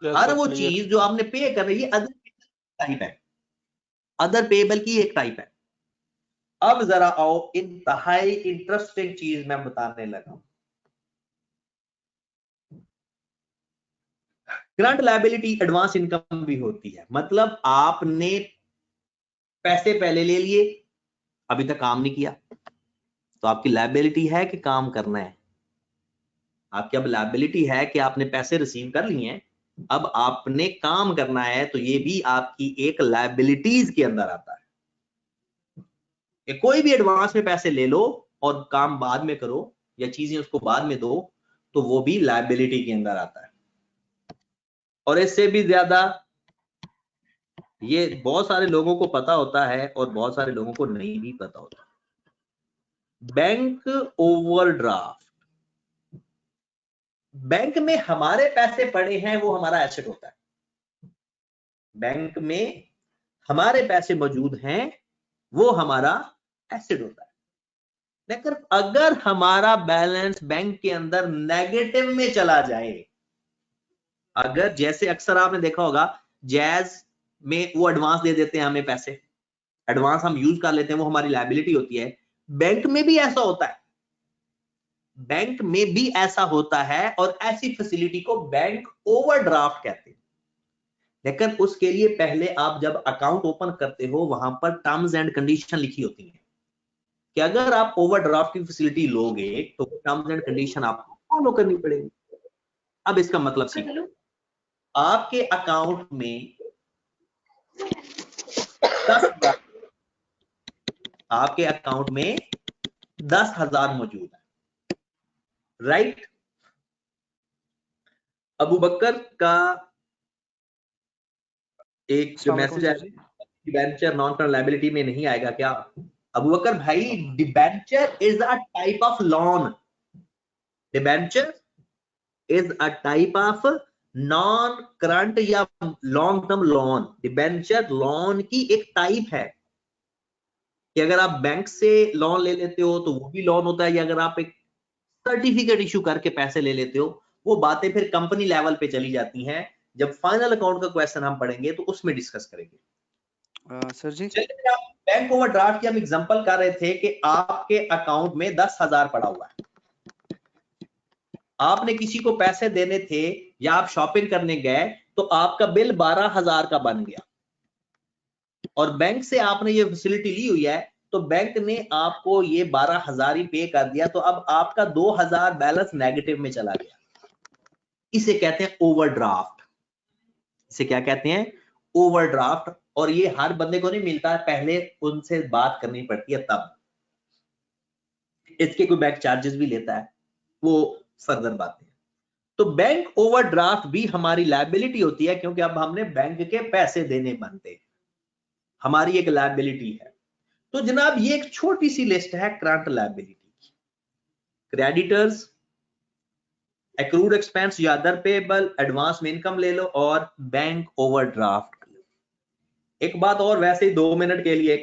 हर वो चीज जो आपने पे कर रही है अदर टाइप है, अदर पेएबल की एक टाइप है। अब जरा आओ, इंतहाई इंटरेस्टिंग चीज मैं बताने लगा। करंट लायबिलिटी एडवांस इनकम भी होती है, मतलब आपने पैसे पहले ले लिए, अभी तक काम नहीं किया, तो आपकी लायबिलिटी है कि काम करना है, आपकी अब लायबिलिटी है कि आपने पैसे रिसीव कर लिए हैं, अब आपने काम करना है, तो ये भी आपकी एक लायबिलिटीज के अंदर आता है। कोई भी एडवांस में पैसे ले लो और काम बाद में करो या चीजें उसको बाद में दो, तो वो भी लायबिलिटी के अंदर आता है। और इससे भी ज्यादा ये बहुत सारे लोगों को पता होता है और बहुत सारे लोगों को नहीं भी पता होता। बैंक ओवरड्राफ्ट, बैंक में हमारे पैसे पड़े हैं, वो हमारा एसेट होता है। बैंक में हमारे पैसे मौजूद हैं, वो हमारा एसेट होता है। लेकिन अगर हमारा बैलेंस बैंक के अंदर नेगेटिव में चला जाए, अगर जैसे अक्सर आपने देखा होगा जैज में वो एडवांस दे देते हैं हमें पैसे, एडवांस हम यूज कर लेते हैं, वो हमारी लायबिलिटी होती है। बैंक में भी ऐसा होता है, बैंक में भी ऐसा होता है, और ऐसी फैसिलिटी को बैंक ओवरड्राफ्ट कहते हैं। लेकिन उसके लिए पहले आप जब अकाउंट ओपन करते हो, वहां पर टर्म्स एंड कंडीशन लिखी होती है कि अगर आप ओवरड्राफ्ट की फैसिलिटी लोगे तो टर्म्स एंड कंडीशन आपको फॉलो करनी पड़ेगी। अब इसका मतलब सीखो, आपके अकाउंट में 10,000, आपके अकाउंट में 10,000 मौजूद है, राइट। अबू बकर का एक जो मैसेज है, डिबेंचर नॉन करंट लायबिलिटी में नहीं आएगा क्या? अबू बकर भाई, debenture is a type of loan, debenture is a type of non current या long term loan. Debenture loan की एक टाइप है कि अगर आप बैंक से लोन ले लेते हो तो वो भी लोन होता है, या अगर आप एक सर्टिफिकेट इशू करके पैसे ले लेते हो, वो बातें फिर कंपनी लेवल पे चली जाती हैं। जब फाइनल अकाउंट का क्वेश्चन हम पढ़ेंगे तो उसमें डिस्कस करेंगे। सर जी, बैंक ओवरड्राफ्ट की हम एग्जांपल कर रहे थे कि आपके अकाउंट में 10,000 पड़ा हुआ है, आपने किसी को पैसे देने थे या आप शॉपिंग करने गए तो आपका बिल 12,000 का बन गया, और बैंक से आपने ये फैसिलिटी ली हुई है, तो बैंक ने आपको ये 12,000 ही पे कर दिया, तो अब आपका 2,000 बैलेंस नेगेटिव में चला गया। इसे कहते हैं ओवरड्राफ्ट। इसे क्या कहते हैं? ओवरड्राफ्ट। और ये हर बंदे को नहीं मिलता है, पहले उनसे बात करनी पड़ती है तब। इसके कोई बैंक चार्जेस भी लेता है, वो फर्दर बातें। तो बैंक ओवरड्राफ्ट भी हमारी लायबिलिटी होती है, क्योंकि अब हमने बैंक के पैसे देने बनते हैं, हमारी एक लायबिलिटी है। तो जनाब ये एक छोटी सी लिस्ट है करंट लायबिलिटी की। क्रेडिटर्स, एक्रूड एक्सपेंस या अदर पेबल, एडवांस में इनकम ले लो, और बैंक ओवरड्राफ्ट। एक बात और, वैसे ही 2 मिनट के लिए,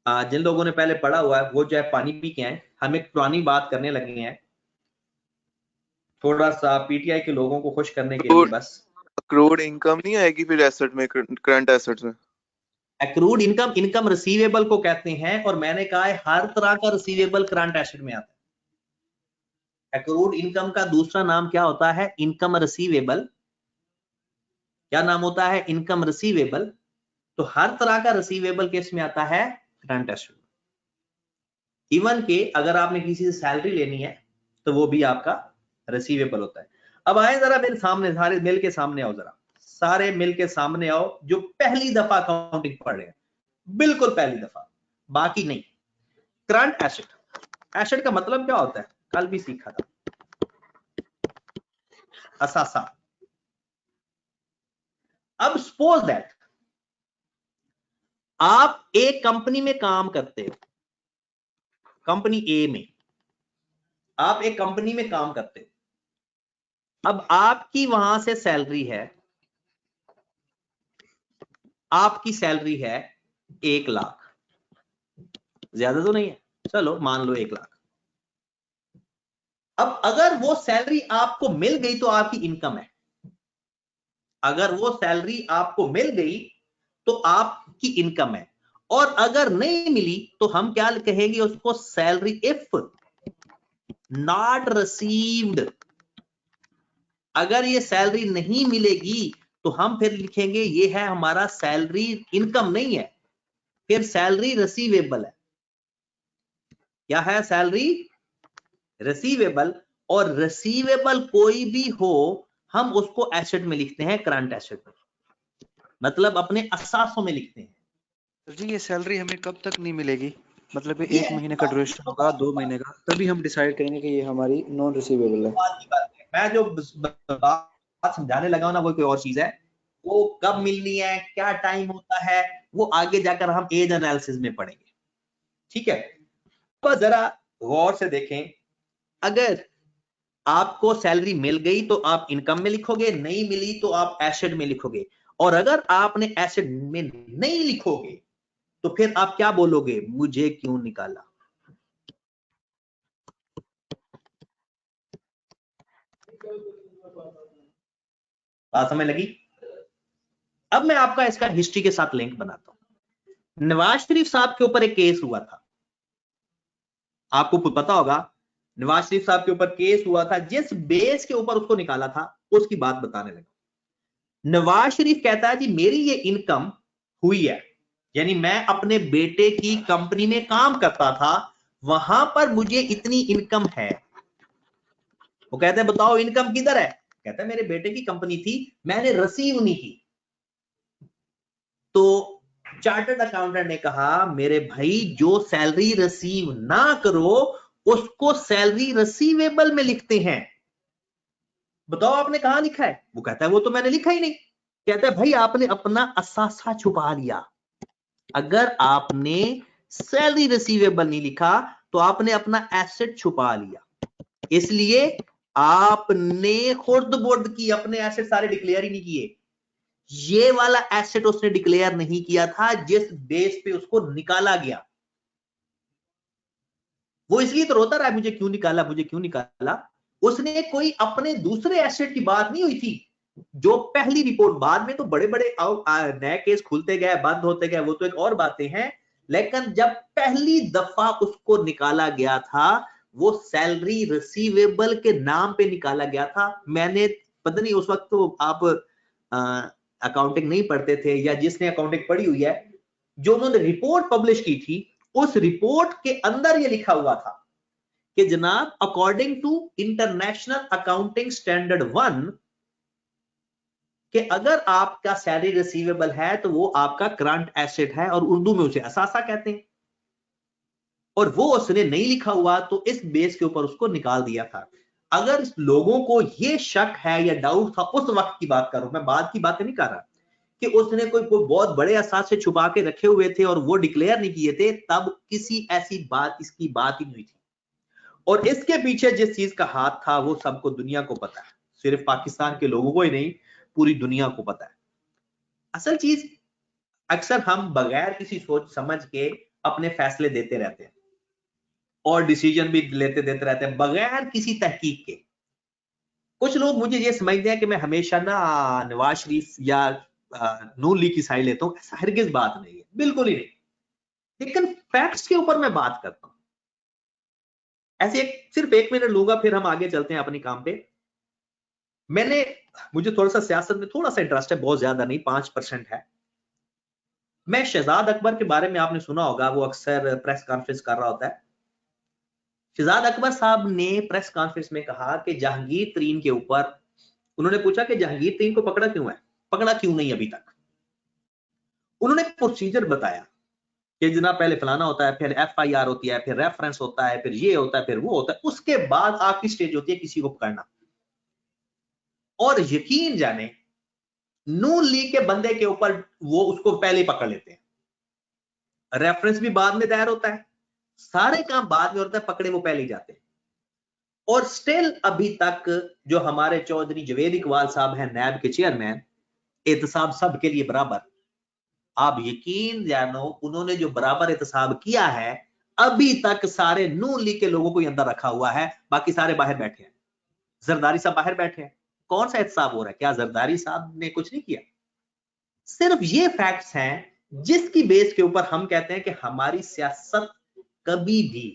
जिन लोगों ने पहले पढ़ा हुआ है वो जो है पानी पी के आए, हम एक पुरानी बात करने लगे हैं, थोड़ा सा पीटीआई के लोगों को खुश करने के लिए बस। अक्रूड इनकम नहीं आएगी फिर एसेट में, करंट एसेट्स में? एक्रूड इनकम, इनकम रिसीवेबल को कहते हैं, और मैंने कहा है हर तरह का रिसीवेबल करंट एसेट में आता है। एक्रूड इनकम का दूसरा नाम क्या होता है? Income receivable. क्या नाम होता है? Income receivable. तो हर तरह का रिसीवेबल केस में आता है करंट एसेट। इवन के अगर आपने किसी से सैलरी लेनी है तो वो भी आपका रिसीवेबल होता है। अब आए जरा मेरे सामने, सारे मिल के सामने आओ, जरा सारे मिल के सामने आओ जो पहली दफा अकाउंटिंग पढ़ रहे हैं, बिल्कुल पहली दफा, बाकी नहीं। करंट एसेट, एसेट का मतलब क्या होता है? कल भी सीखा था, असासा। अब सपोज दैट आप एक कंपनी में काम करते हो, कंपनी ए में आप एक कंपनी में काम करते हो, अब आपकी वहां से सैलरी है, आपकी सैलरी है 1 लाख, ज्यादा तो नहीं है, चलो मान लो 1 लाख। अब अगर वो सैलरी आपको मिल गई तो आपकी इनकम है, अगर वो सैलरी आपको मिल गई तो आपकी इनकम है, और अगर नहीं मिली तो हम क्या कहेंगे उसको? Salary if not received. अगर ये सैलरी नहीं मिलेगी तो हम फिर लिखेंगे ये है हमारा सैलरी, इनकम नहीं है, फिर सैलरी रिसीवेबल है। क्या है? Salary receivable. और रिसीवेबल कोई भी हो हम उसको एसेट में लिखते हैं, करंट एसेट में, मतलब अपने असासों में लिखते हैं। सर जी ये सैलरी हमें कब तक नहीं मिलेगी? मतलब 1 महीने का ड्यूरेशन होगा, 2 महीने का, तभी हम डिसाइड करेंगे कि ये हमारी नॉन रिसीवेबल है। मैं जो बात समझाने लगा हूं ना वो कोई और चीज है, वो कब मिलनी है, क्या टाइम होता है, वो आगे जाकर हम एज एनालिसिस में पढ़ेंगे, ठीक है। तो जरा गौर से देखें, अगर आपको सैलरी मिल गई तो आप इनकम में लिखोगे, नहीं मिली तो आप एसेट में लिखोगे, और अगर आपने एसेट में नहीं लिखोगे तो फिर आप क्या बोलोगे? मुझे क्यों निकाला? बात समझ लगी? अब मैं आपका इसका हिस्ट्री के साथ लिंक बनाता हूं। नवाज शरीफ साहब के ऊपर एक केस हुआ था, आपको पता होगा, नवाज शरीफ साहब के ऊपर केस हुआ था, जिस बेस के ऊपर उसको निकाला था उसकी बात बताने लगा। नवाज शरीफ कहता है जी मेरी ये इनकम हुई है, यानी मैं अपने बेटे की कंपनी में काम करता था, वहां पर मुझे इतनी इनकम है। वो कहते हैं बताओ इनकम किधर है? कहता है मेरे बेटे की कंपनी थी, मैंने रिसीव नहीं की। तो चार्टर्ड अकाउंटेंट ने कहा मेरे भाई जो सैलरी रिसीव ना करो उसको सैलरी रिसीवेबल में लिखते हैं। बताओ आपने कहां लिखा है? वो कहता है वो तो मैंने लिखा ही नहीं। कहता है भाई आपने अपना असासा छुपा लिया। अगर आपने सैलरी रिसीवेबल नहीं लिखा तो आपने अपना एसेट छुपा लिया, इसलिए आपने खुर्द बुर्द की अपने एसेट सारे डिक्लेयर ही नहीं किए। ये वाला एसेट उसने डिक्लेयर नहीं किया था जिस बेस पे उसको निकाला गया। वो इसलिए तो रोता रहा है मुझे क्यों निकाला, मुझे क्यों निकाला। उसने कोई अपने दूसरे एसेट की बात नहीं हुई थी। जो पहली रिपोर्ट, बाद में तो बड़े बड़े नए केस खुलते गए, बंद होते गए, वो तो एक और बातें हैं। लेकिन जब पहली दफा उसको निकाला गया था वो सैलरी रिसीवेबल के नाम पे निकाला गया था। मैंने पता नहीं उस वक्त तो आप अकाउंटिंग नहीं पढ़ते थे या जिसने अकाउंटिंग पढ़ी हुई है, जो उन्होंने रिपोर्ट पब्लिश की थी उस रिपोर्ट के अंदर ये लिखा हुआ था कि जनाब according to international accounting standard 1 कि अगर आपका सैलरी रिसीवेबल है तो वो आपका करंट एसेट है और उर्दू में उसे असासा कहते हैं। और वो उसने नहीं लिखा हुआ तो इस बेस के ऊपर उसको निकाल दिया था। अगर लोगों को ये शक है या डाउट था, उस वक्त की बात करूं मैं, बाद की बातें नहीं कर रहा, कि उसने कोई बहुत बड़े असासे छुपा के रखे हुए थे और वो डिक्लेयर नहीं किए थे, तब किसी ऐसी बात, इसकी बात ही नहीं हुई थी। और इसके पीछे जिस चीज का हाथ था वो सबको, दुनिया को पता है, सिर्फ पाकिस्तान के लोगों को ही नहीं पूरी दुनिया को पता है। असल चीज अक्सर हम बगैर किसी सोच समझ के अपने फैसले देते रहते हैं और डिसीजन भी देते रहते हैं बगैर किसी तहकीक के। कुछ लोग मुझे ये समझते हैं कि मैं हमेशा ना नवाज शरीफ या नून लीग की साइड लेता हूं। ऐसा हरगिज बात नहीं है, बिल्कुल ही नहीं। लेकिन फैक्ट्स के ऊपर मैं बात करता हूं। ऐसे सिर्फ 1 मिनट लूंगा फिर हम आगे चलते हैं अपनी काम पे। मुझे थोड़ा सा सियासत में थोड़ा सा इंटरेस्ट है, बहुत ज्यादा नहीं, 5% है। मैं शहजाद अकबर के बारे में आपने सुना होगा, वो अक्सर प्रेस कॉन्फ्रेंस कर रहा होता है। शहजाद अकबर साहब ने प्रेस कॉन्फ्रेंस में कहा कि जहांगीर तरीन के ऊपर, उन्होंने पूछा कि जहांगीर तरीन को पकड़ा क्यों नहीं अभी तक। उन्होंने प्रोसीजर बताया कि जनाब पहले फलाना होता है, फिर FIR होती है, फिर रेफरेंस होता है, फिर ये होता है, फिर वो होता है, उसके बाद आखिरी स्टेज होती है किसी को पकड़ना। और यकीन जाने नून लीग के बंदे के ऊपर वो उसको पहले पकड़ लेते हैं। रेफरेंस भी बाद में दायर होता है, सारे काम बाद में होता है, पकड़े वो पहले ही जाते हैं। और स्टिल अभी तक जो हमारे चौधरी जवेद इकबाल साहब हैं, नैब के चेयरमैन, एहतसाब सब के लिए बराबर। आप यकीन जानो उन्होंने जो बराबर एहतसाब किया है, अभी तक सारे नून लीग के लोगों को अंदर रखा हुआ है, बाकी सारे बाहर बैठे हैं। जरदारी साहब बाहर बैठे हैं, कौन सा एहतसाब हो रहा है? क्या जरदारी साहब ने कुछ नहीं किया? सिर्फ ये फैक्ट्स हैं जिसकी बेस के ऊपर हम कहते हैं कि हमारी सियासत कभी भी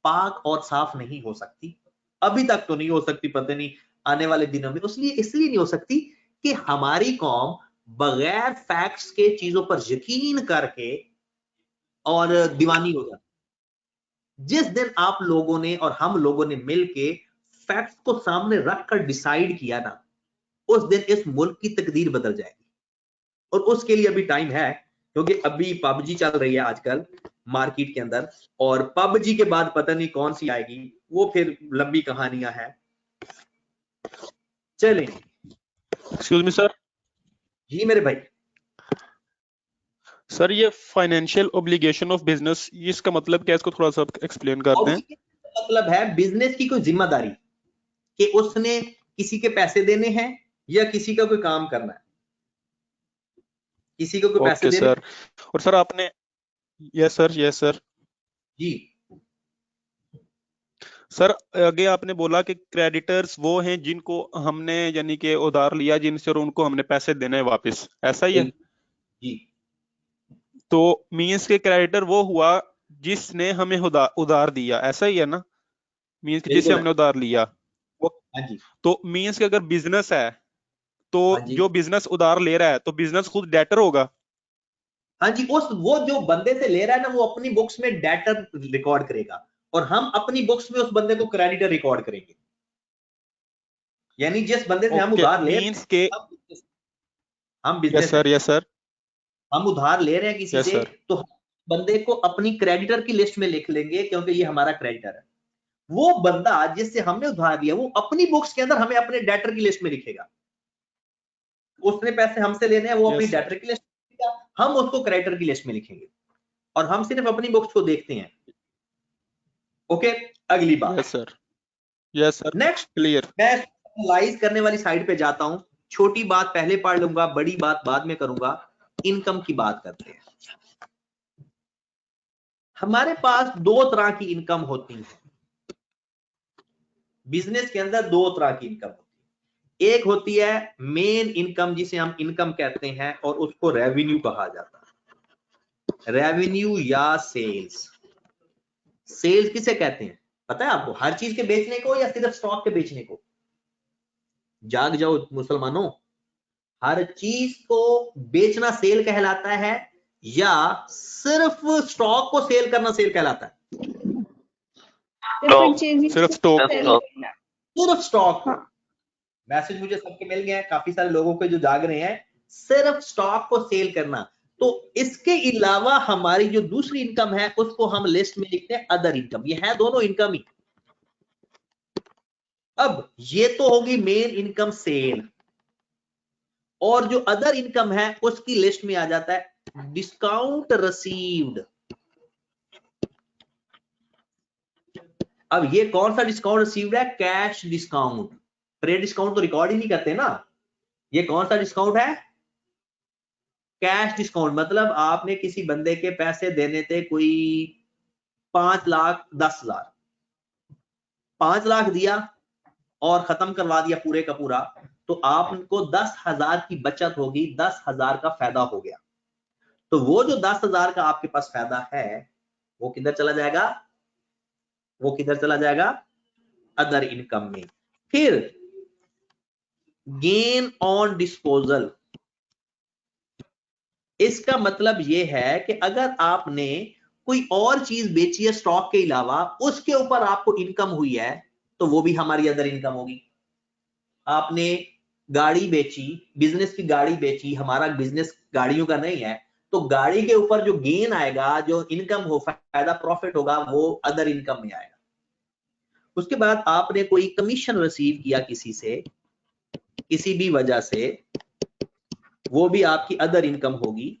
पाक और साफ नहीं हो सकती। अभी तक तो नहीं हो सकती, पता नहीं आने वाले दिनों में। इसलिए नहीं हो सकती कि हमारी कौम बगैर फैक्ट्स के चीजों पर यकीन करके और दीवानी हो जाती। जिस दिन आप लोगों ने और हम लोगों ने मिलके फैक्ट्स को सामने रखकर डिसाइड किया ना, उस दिन इस मुल्क की तकदीर बदल जाएगी। और उसके लिए अभी टाइम है, क्योंकि अभी पबजी चल रही है आजकल मार्केट के अंदर, और पबजी के बाद पता नहीं कौन सी आएगी, वो फिर लंबी कहानियां हैं। चलें। Excuse me sir. जी मेरे भाई। सर ये फाइनेंशियल ऑब्लिगेशन ऑफ बिजनेस, इसका मतलब क्या है? इसको थोड़ा सा एक्सप्लेन करते हैं। मतलब है बिजनेस की कोई जिम्मेदारी कि उसने किसी के पैसे देने हैं या किसी का कोई काम करना है, किसी को कोई पैसे देने। सर, और सर आपने, यस सर जी सर, आगे आपने बोला कि क्रेडिटर्स वो हैं जिनको हमने यानी कि उधार लिया जिनसे, और उनको हमने पैसे देने हैं वापस, ऐसा ही है? जी। तो मींस के क्रेडिटर वो हुआ जिसने हमें उधार दिया, ऐसा ही है ना? मींस के जिससे हमने उधार लिया वो। हाँ जी। तो मींस के अगर बिजनेस है तो जो बिजनेस उधार ले रहा है तो बिजनेस खुद डेटर होगा। हाँ जी, वो जो बंदे से ले रहा है ना, वो अपनी बुक्स में डेटर रिकॉर्ड करेगा और हम अपनी बुक्स में उस बंदे को क्रेडिटर रिकॉर्ड करेंगे। यानी जिस बंदे से हम उधार ले मींस के हम बिजनेस, यस सर हम उधार ले रहे हैं किसी Yes, से sir. तो बंदे को अपनी क्रेडिटर की लिस्ट में लिख लेंगे क्योंकि ये हमारा क्रेडिटर है। वो बंदा जिससे हमने उधार लिया वो अपनी बुक्स के अंदर हमें अपने डेटर की लिस्ट में लिखेगा। उसने पैसे हमसे लेने हैं, वो Yes, अपनी sir. डेटर की लिस्ट में लिखेगा, हम उसको क्रेडिटर की लिस्ट में लिखेंगे और हम सिर्फ अपनी बुक्स को देखते हैं। ओके, अगली बात। Yes, sir. Yes, sir. Next Clear. मैं एनालाइज करने वाली साइड पे जाता हूं। छोटी बात पहले पढ़ लूंगा, बड़ी बात बाद में करूंगा। इनकम की बात करते हैं। हमारे पास दो तरह की इनकम होती है बिजनेस के अंदर। दो तरह की इनकम होती है। एक होती है मेन इनकम जिसे हम इनकम कहते हैं और उसको रेवेन्यू कहा जाता है। रेवेन्यू या सेल्स। सेल्स किसे कहते हैं पता है आपको? हर चीज के बेचने को या सिर्फ स्टॉक के बेचने को? जाग जाओ मुसलमानों, हर चीज को बेचना सेल कहलाता है या सिर्फ स्टॉक को सेल करना सेल कहलाता है? सिर्फ स्टॉक। सिर्फ स्टॉक। मैसेज मुझे सबके मिल गए हैं, काफी सारे लोगों के जो जाग रहे हैं। सिर्फ स्टॉक को सेल करना। तो इसके अलावा हमारी जो दूसरी इनकम है उसको हम लिस्ट में लिखते हैं अदर इनकम। ये है दोनों इनकम ही। अब ये तो होगी मेन इनकम सेल, और जो अदर इनकम है उसकी लिस्ट में आ जाता है डिस्काउंट रिसीव्ड। अब ये कौन सा डिस्काउंट रिसीव्ड है? Cash discount. ट्रेड डिस्काउंट तो रिकॉर्ड ही नहीं करते ना। ये कौन सा डिस्काउंट है? Cash discount. मतलब आपने किसी बंदे के पैसे देने थे कोई 5 लाख 10 हजार, 5 लाख दिया और खत्म करवा दिया पूरे का पूरा, तो आपको 10,000 की बचत होगी, 10,000 का फायदा हो गया। तो वो जो 10,000 का आपके पास फायदा है वो किधर चला जाएगा? वो किधर चला जाएगा? अदर इनकम में। फिर गेन ऑन डिस्पोजल। इसका मतलब ये है कि अगर आपने कोई और चीज बेची है स्टॉक के अलावा, उसके ऊपर आपको इनकम हुई है तो वो भी हमारी अदर इनकम होगी। आपने गाड़ी बेची, बिजनेस की गाड़ी बेची, हमारा बिजनेस गाड़ियों का नहीं है, तो गाड़ी के ऊपर जो गेन आएगा, जो इनकम हो, फायदा प्रॉफिट होगा, वो अदर इनकम में आएगा। उसके बाद आपने कोई कमीशन रिसीव किया किसी से, किसी भी वजह से, वो भी आपकी अदर इनकम होगी।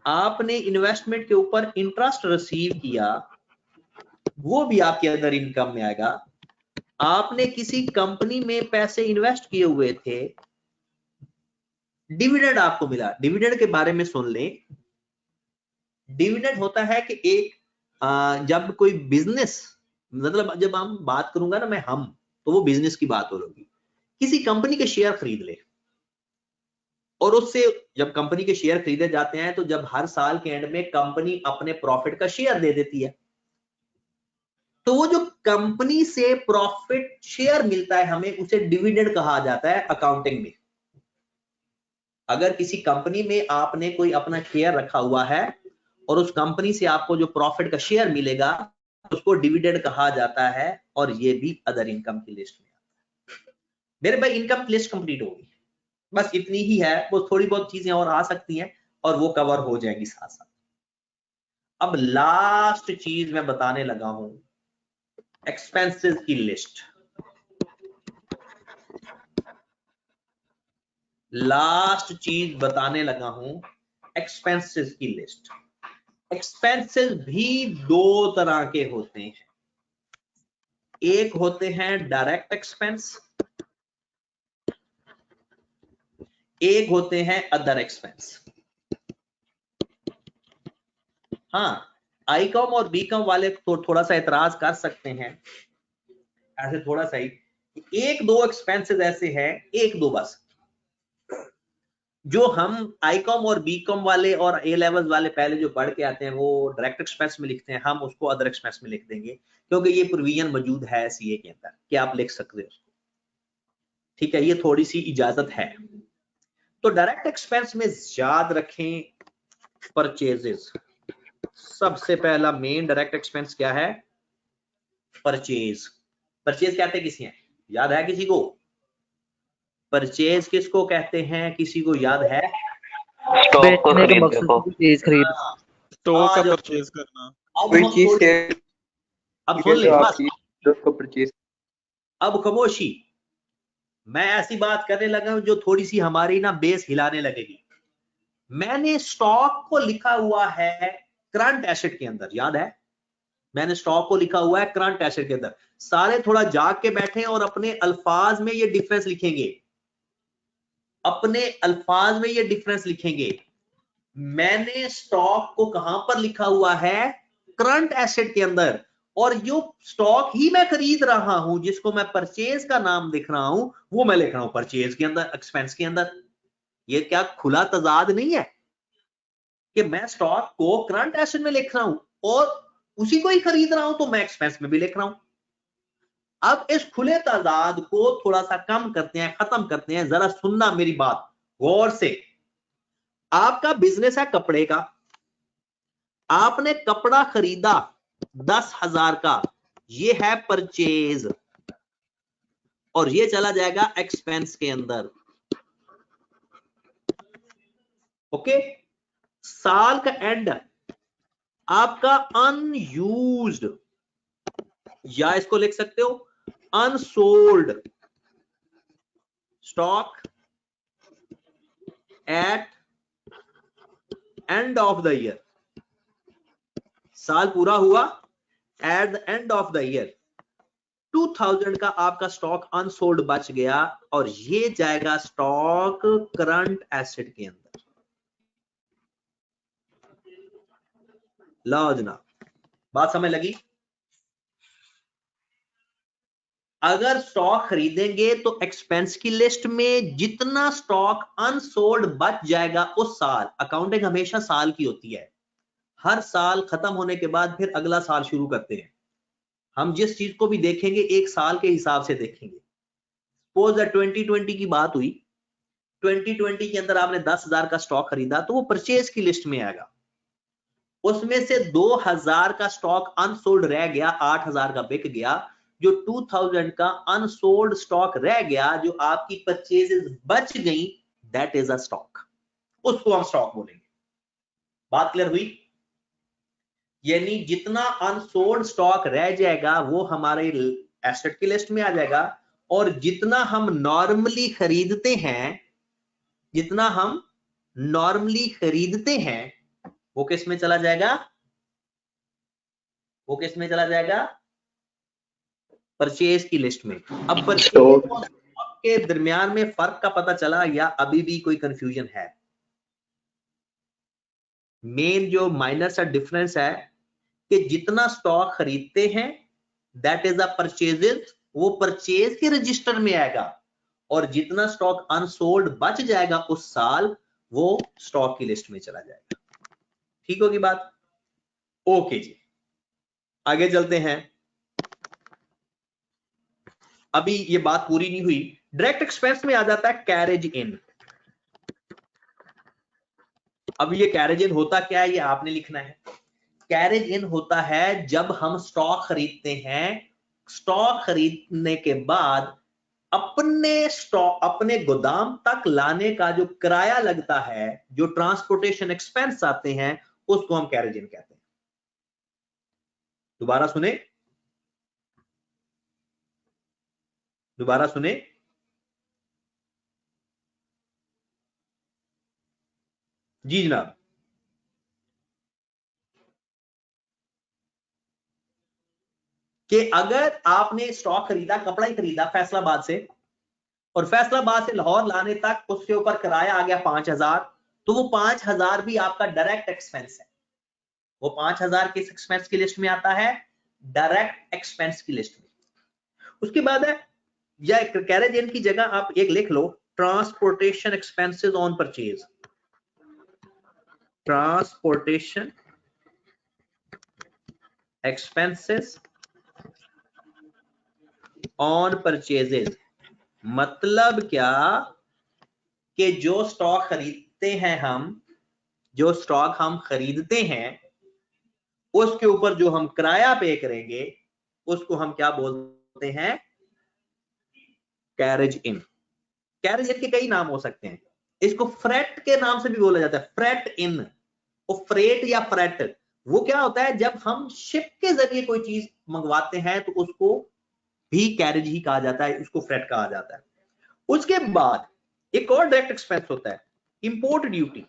आपने इन्वेस्टमेंट के ऊपर इंटरेस्ट रिसीव किया, वो भी आपके अदर इनकम में आएगा। आपने किसी कंपनी में पैसे इन्वेस्ट किए हुए थे, डिविडेंड आपको मिला। डिविडेंड के बारे में सुन लें। डिविडेंड होता है कि एक जब कोई बिजनेस, मतलब जब हम बात करूंगा ना मैं हम, तो वो बिजनेस की बात होगी। किसी कंपनी के शेयर खरीद ले और उससे जब कंपनी के शेयर खरीदे जाते हैं तो जब हर साल के एंड में कंपनी अपने प्रॉफिट का शेयर दे देती है, तो वो जो कंपनी से प्रॉफिट शेयर मिलता है हमें, उसे डिविडेंड कहा जाता है अकाउंटिंग में। अगर किसी कंपनी में आपने कोई अपना शेयर रखा हुआ है और उस कंपनी से आपको जो प्रॉफिट का शेयर मिलेगा उसको डिविडेंड कहा जाता है, और ये भी अदर इनकम की लिस्ट में आता है। मेरे भाई इनकम की लिस्ट कंप्लीट होगी, बस इतनी ही है। वो थोड़ी बहुत चीजें और आ सकती हैं और वो कवर हो जाएंगी साथ साथ। अब लास्ट चीज मैं बताने लगा हूं, एक्सपेंसेस की लिस्ट। लास्ट चीज बताने लगा हूं, एक्सपेंसेस की लिस्ट। एक्सपेंसेस भी दो तरह के होते हैं। एक होते हैं डायरेक्ट एक्सपेंस, एक होते हैं अदर एक्सपेंस। हाँ, आईकॉम और बीकॉम वाले तो थोड़ा सा एतराज कर सकते हैं, ऐसे थोड़ा सा ही। एक दो एक्सपेंसेस ऐसे हैं, एक दो बस, जो हम आईकॉम और बीकॉम वाले और ए लेवल वाले पहले जो पढ़ के आते हैं वो डायरेक्ट एक्सपेंस में लिखते हैं, हम उसको अदर एक्सपेंस में लिख देंगे क्योंकि ये प्रोविजन मौजूद है सीए के अंदर कि आप लिख सकते हो उसको। ठीक है, ये थोड़ी सी इजाजत है। तो डायरेक्ट एक्सपेंस में याद रखें परचेजेस। सबसे पहला मेन डायरेक्ट एक्सपेंस क्या है? परचेज। परचेज कहते हैं किसी हैं, याद है किसी को? परचेज किसको कहते हैं, किसी को याद है? स्टॉक को बेचने का खरीदने मकसद को। से चीज खरीद। स्टॉक का आज परचेज करना। अब कोई हम चीज थोड़ी- शेयर अब सुन ले आप बस, चीज उसको परचेज। अब खामोशी। मैं ऐसी बात करने लगा हूं जो थोड़ी सी हमारी ना बेस हिलाने लगेगी। मैंने स्टॉक को लिखा हुआ है करंट एसेट के अंदर, याद है? मैंने स्टॉक को लिखा हुआ है करंट एसेट के अंदर। सारे थोड़ा जाग के बैठे और अपने अल्फाज में ये डिफरेंस लिखेंगे, अपने अल्फाज में ये डिफरेंस लिखेंगे। मैंने स्टॉक को कहां पर लिखा हुआ है? करंट एसेट के अंदर। और जो स्टॉक ही मैं खरीद रहा हूं, जिसको मैं परचेज का नाम लिख रहा हूं, वो मैं लिख रहा हूं परचेज के अंदर, एक्सपेंस के अंदर। ये क्या खुला तजाद नहीं है कि मैं स्टॉक को करंट एसेट में लिख रहा हूं और उसी को ही खरीद रहा हूं तो मैं एक्सपेंस में भी लिख रहा हूं। अब इस खुले तजाद को थोड़ा सा कम करते हैं, खत्म करते हैं। जरा सुनना मेरी बात गौर से। आपका बिजनेस है कपड़े का, आपने कपड़ा खरीदा 10,000 का, ये है परचेज और ये चला जाएगा एक्सपेंस के अंदर। ओके, साल का एंड आपका अनयूज्ड, या इसको लिख सकते हो unsold stock at end of the year. साल पूरा हुआ, at the end of the year 2000 का आपका स्टॉक अनसोल्ड बच गया और ये जाएगा स्टॉक करंट एसेट के अंदर। लो जनाब, बात समझ लगी? अगर स्टॉक खरीदेंगे तो एक्सपेंस की लिस्ट में जितना स्टॉक अनसोल्ड बच जाएगा उस साल, अकाउंटिंग हमेशा साल की होती है, हर साल खत्म होने के बाद फिर अगला साल शुरू करते हैं। हम जिस चीज को भी देखेंगे एक साल के हिसाब से देखेंगे। सपोज 2020 की बात हुई, 2020 के अंदर आपने 10,000 का स्टॉक खरीदा तो वो परचेज की लिस्ट में आएगा। उसमें से 2,000 का स्टॉक अनसोल्ड रह गया, 8,000 का बिक गया। जो 2000 का अनसोल्ड स्टॉक रह गया, जो आपकी परचेजेस बच गई, दैट इज अ स्टॉक, उसको हम स्टॉक बोलेंगे। बात क्लियर हुई? यानी जितना अनसोल्ड स्टॉक रह जाएगा वो हमारे एसेट की लिस्ट में आ जाएगा और जितना हम नॉर्मली खरीदते हैं, जितना हम नॉर्मली खरीदते हैं वो किस में चला जाएगा? वो किस में चला जाएगा? परचेज की लिस्ट में। अब परचेज और स्टॉक के दरमियान में फर्क का पता चला या अभी भी कोई कंफ्यूजन है? मेन जो माइनर सा डिफरेंस है कि जितना स्टॉक खरीदते हैं दैट इज अ परचेजेस, वो परचेज के रजिस्टर में आएगा और जितना स्टॉक अनसोल्ड बच जाएगा उस साल वो स्टॉक की लिस्ट में चला जाएगा। ठीक होगी बात? ओके जी, आगे चलते हैं। अभी ये बात पूरी नहीं हुई। डायरेक्ट एक्सपेंस में आ जाता है कैरेज इन। अब ये कैरेज इन होता क्या है ये आपने लिखना है। कैरेज इन होता है जब हम स्टॉक खरीदते हैं, स्टॉक खरीदने के बाद अपने गोदाम तक लाने का जो किराया लगता है, जो ट्रांसपोर्टेशन एक्सपेंस आते हैं, उसको हम कैरेज इन कहते हैं। दोबारा सुने, दोबारा सुने। जी जनाब, कि अगर आपने स्टॉक खरीदा, कपड़ा ही खरीदा फैसलाबाद से, और फैसलाबाद से लाहौर लाने तक उसके ऊपर किराया आ गया 5,000, तो वो 5,000 भी आपका डायरेक्ट एक्सपेंस है। वो 5,000 किस एक्सपेंस की लिस्ट में आता है? डायरेक्ट एक्सपेंस की लिस्ट में। उसके बाद है या कैरेज इन की जगह आप एक लिख लो, transportation expenses on purchase. Transportation expenses on purchases. मतलब क्या कि जो स्टॉक खरीदते हैं हम, जो स्टॉक हम खरीदते हैं उसके ऊपर जो हम किराया पे करेंगे उसको हम क्या बोलते हैं? कैरेज इन। कैरेज इन के कई नाम हो सकते हैं। इसको फ्रेट के नाम से भी बोला जाता है, फ्रेट इन। और फ्रेट या फ्रेट वो क्या होता है, जब हम शिप के जरिए कोई चीज मंगवाते हैं तो उसको भी कैरेज ही कहा जाता है, उसको फ्रेट कहा जाता है। उसके बाद एक और डायरेक्ट एक्सपेंस होता है, इंपोर्ट ड्यूटी।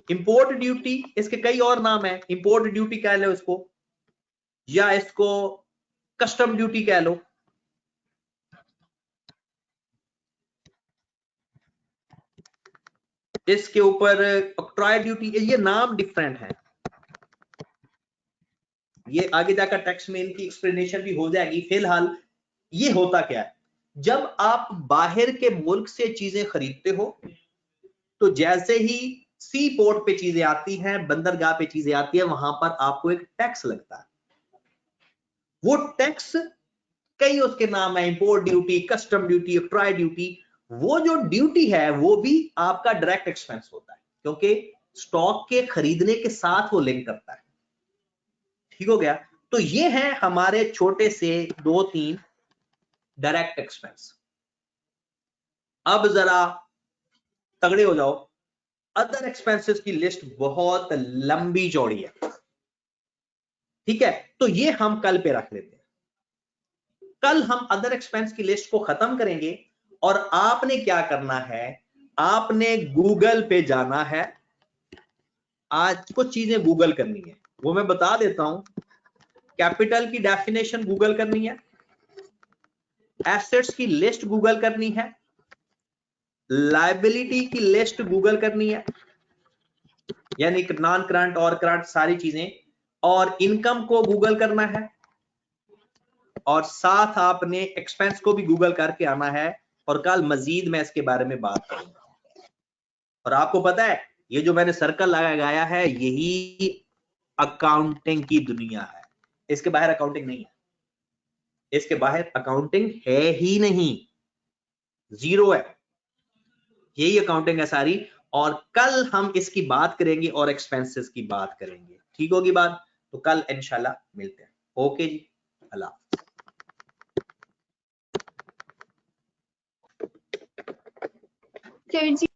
इंपोर्ट ड्यूटी, इसके कई और नाम है, इंपोर्ट ड्यूटी कह लो इसको, या इसको कस्टम ड्यूटी कह लो। इसके ऊपर ऑक्ट्रॉय ड्यूटी, ये नाम डिफरेंट है, ये आगे जाकर टैक्स में इनकी एक्सप्लेनेशन भी हो जाएगी। फिलहाल ये होता क्या है, जब आप बाहर के मुल्क से चीजें खरीदते हो तो जैसे ही सी पोर्ट पे चीजें आती हैं, बंदरगाह पे चीजें आती है, वहां पर आपको एक टैक्स लगता है। वो टैक्स कई उसके नाम है, import duty, custom duty, octroi duty. वो जो ड्यूटी है वो भी आपका डायरेक्ट एक्सपेंस होता है, क्योंकि स्टॉक के खरीदने के साथ वो लिंक करता है। ठीक हो गया। तो ये है हमारे छोटे से 2-3 डायरेक्ट एक्सपेंस। अब जरा तगड़े हो जाओ, अदर एक्सपेंसेस की लिस्ट बहुत लंबी चौड़ी है, ठीक है। तो ये हम कल पे रख लेते हैं। कल हम अदर एक्सपेंस की लिस्ट को खत्म करेंगे और आपने क्या करना है, आपने गूगल पे जाना है। आज कुछ चीजें गूगल करनी है, वो मैं बता देता हूं। कैपिटल की डेफिनेशन गूगल करनी है, एसेट्स की लिस्ट गूगल करनी है, लायबिलिटी की लिस्ट गूगल करनी है, यानी नॉन करंट और करंट सारी चीजें, और इनकम को गूगल करना है, और साथ आपने एक्सपेंस को भी गूगल करके आना है। और कल मजीद मैं इसके बारे में बात करूंगा। और आपको पता है ये जो मैंने सर्कल लगाया है, यही अकाउंटिंग की दुनिया है, इसके बाहर अकाउंटिंग नहीं है, इसके बाहर अकाउंटिंग है ही नहीं, जीरो है, यही अकाउंटिंग है सारी। और कल हम इसकी बात करेंगे और एक्सपेंसेस की बात करेंगे, ठीक होगी बात। तो कल इंशाल्लाह मिलते हैं। ओके जी, अल्लाह। सर जी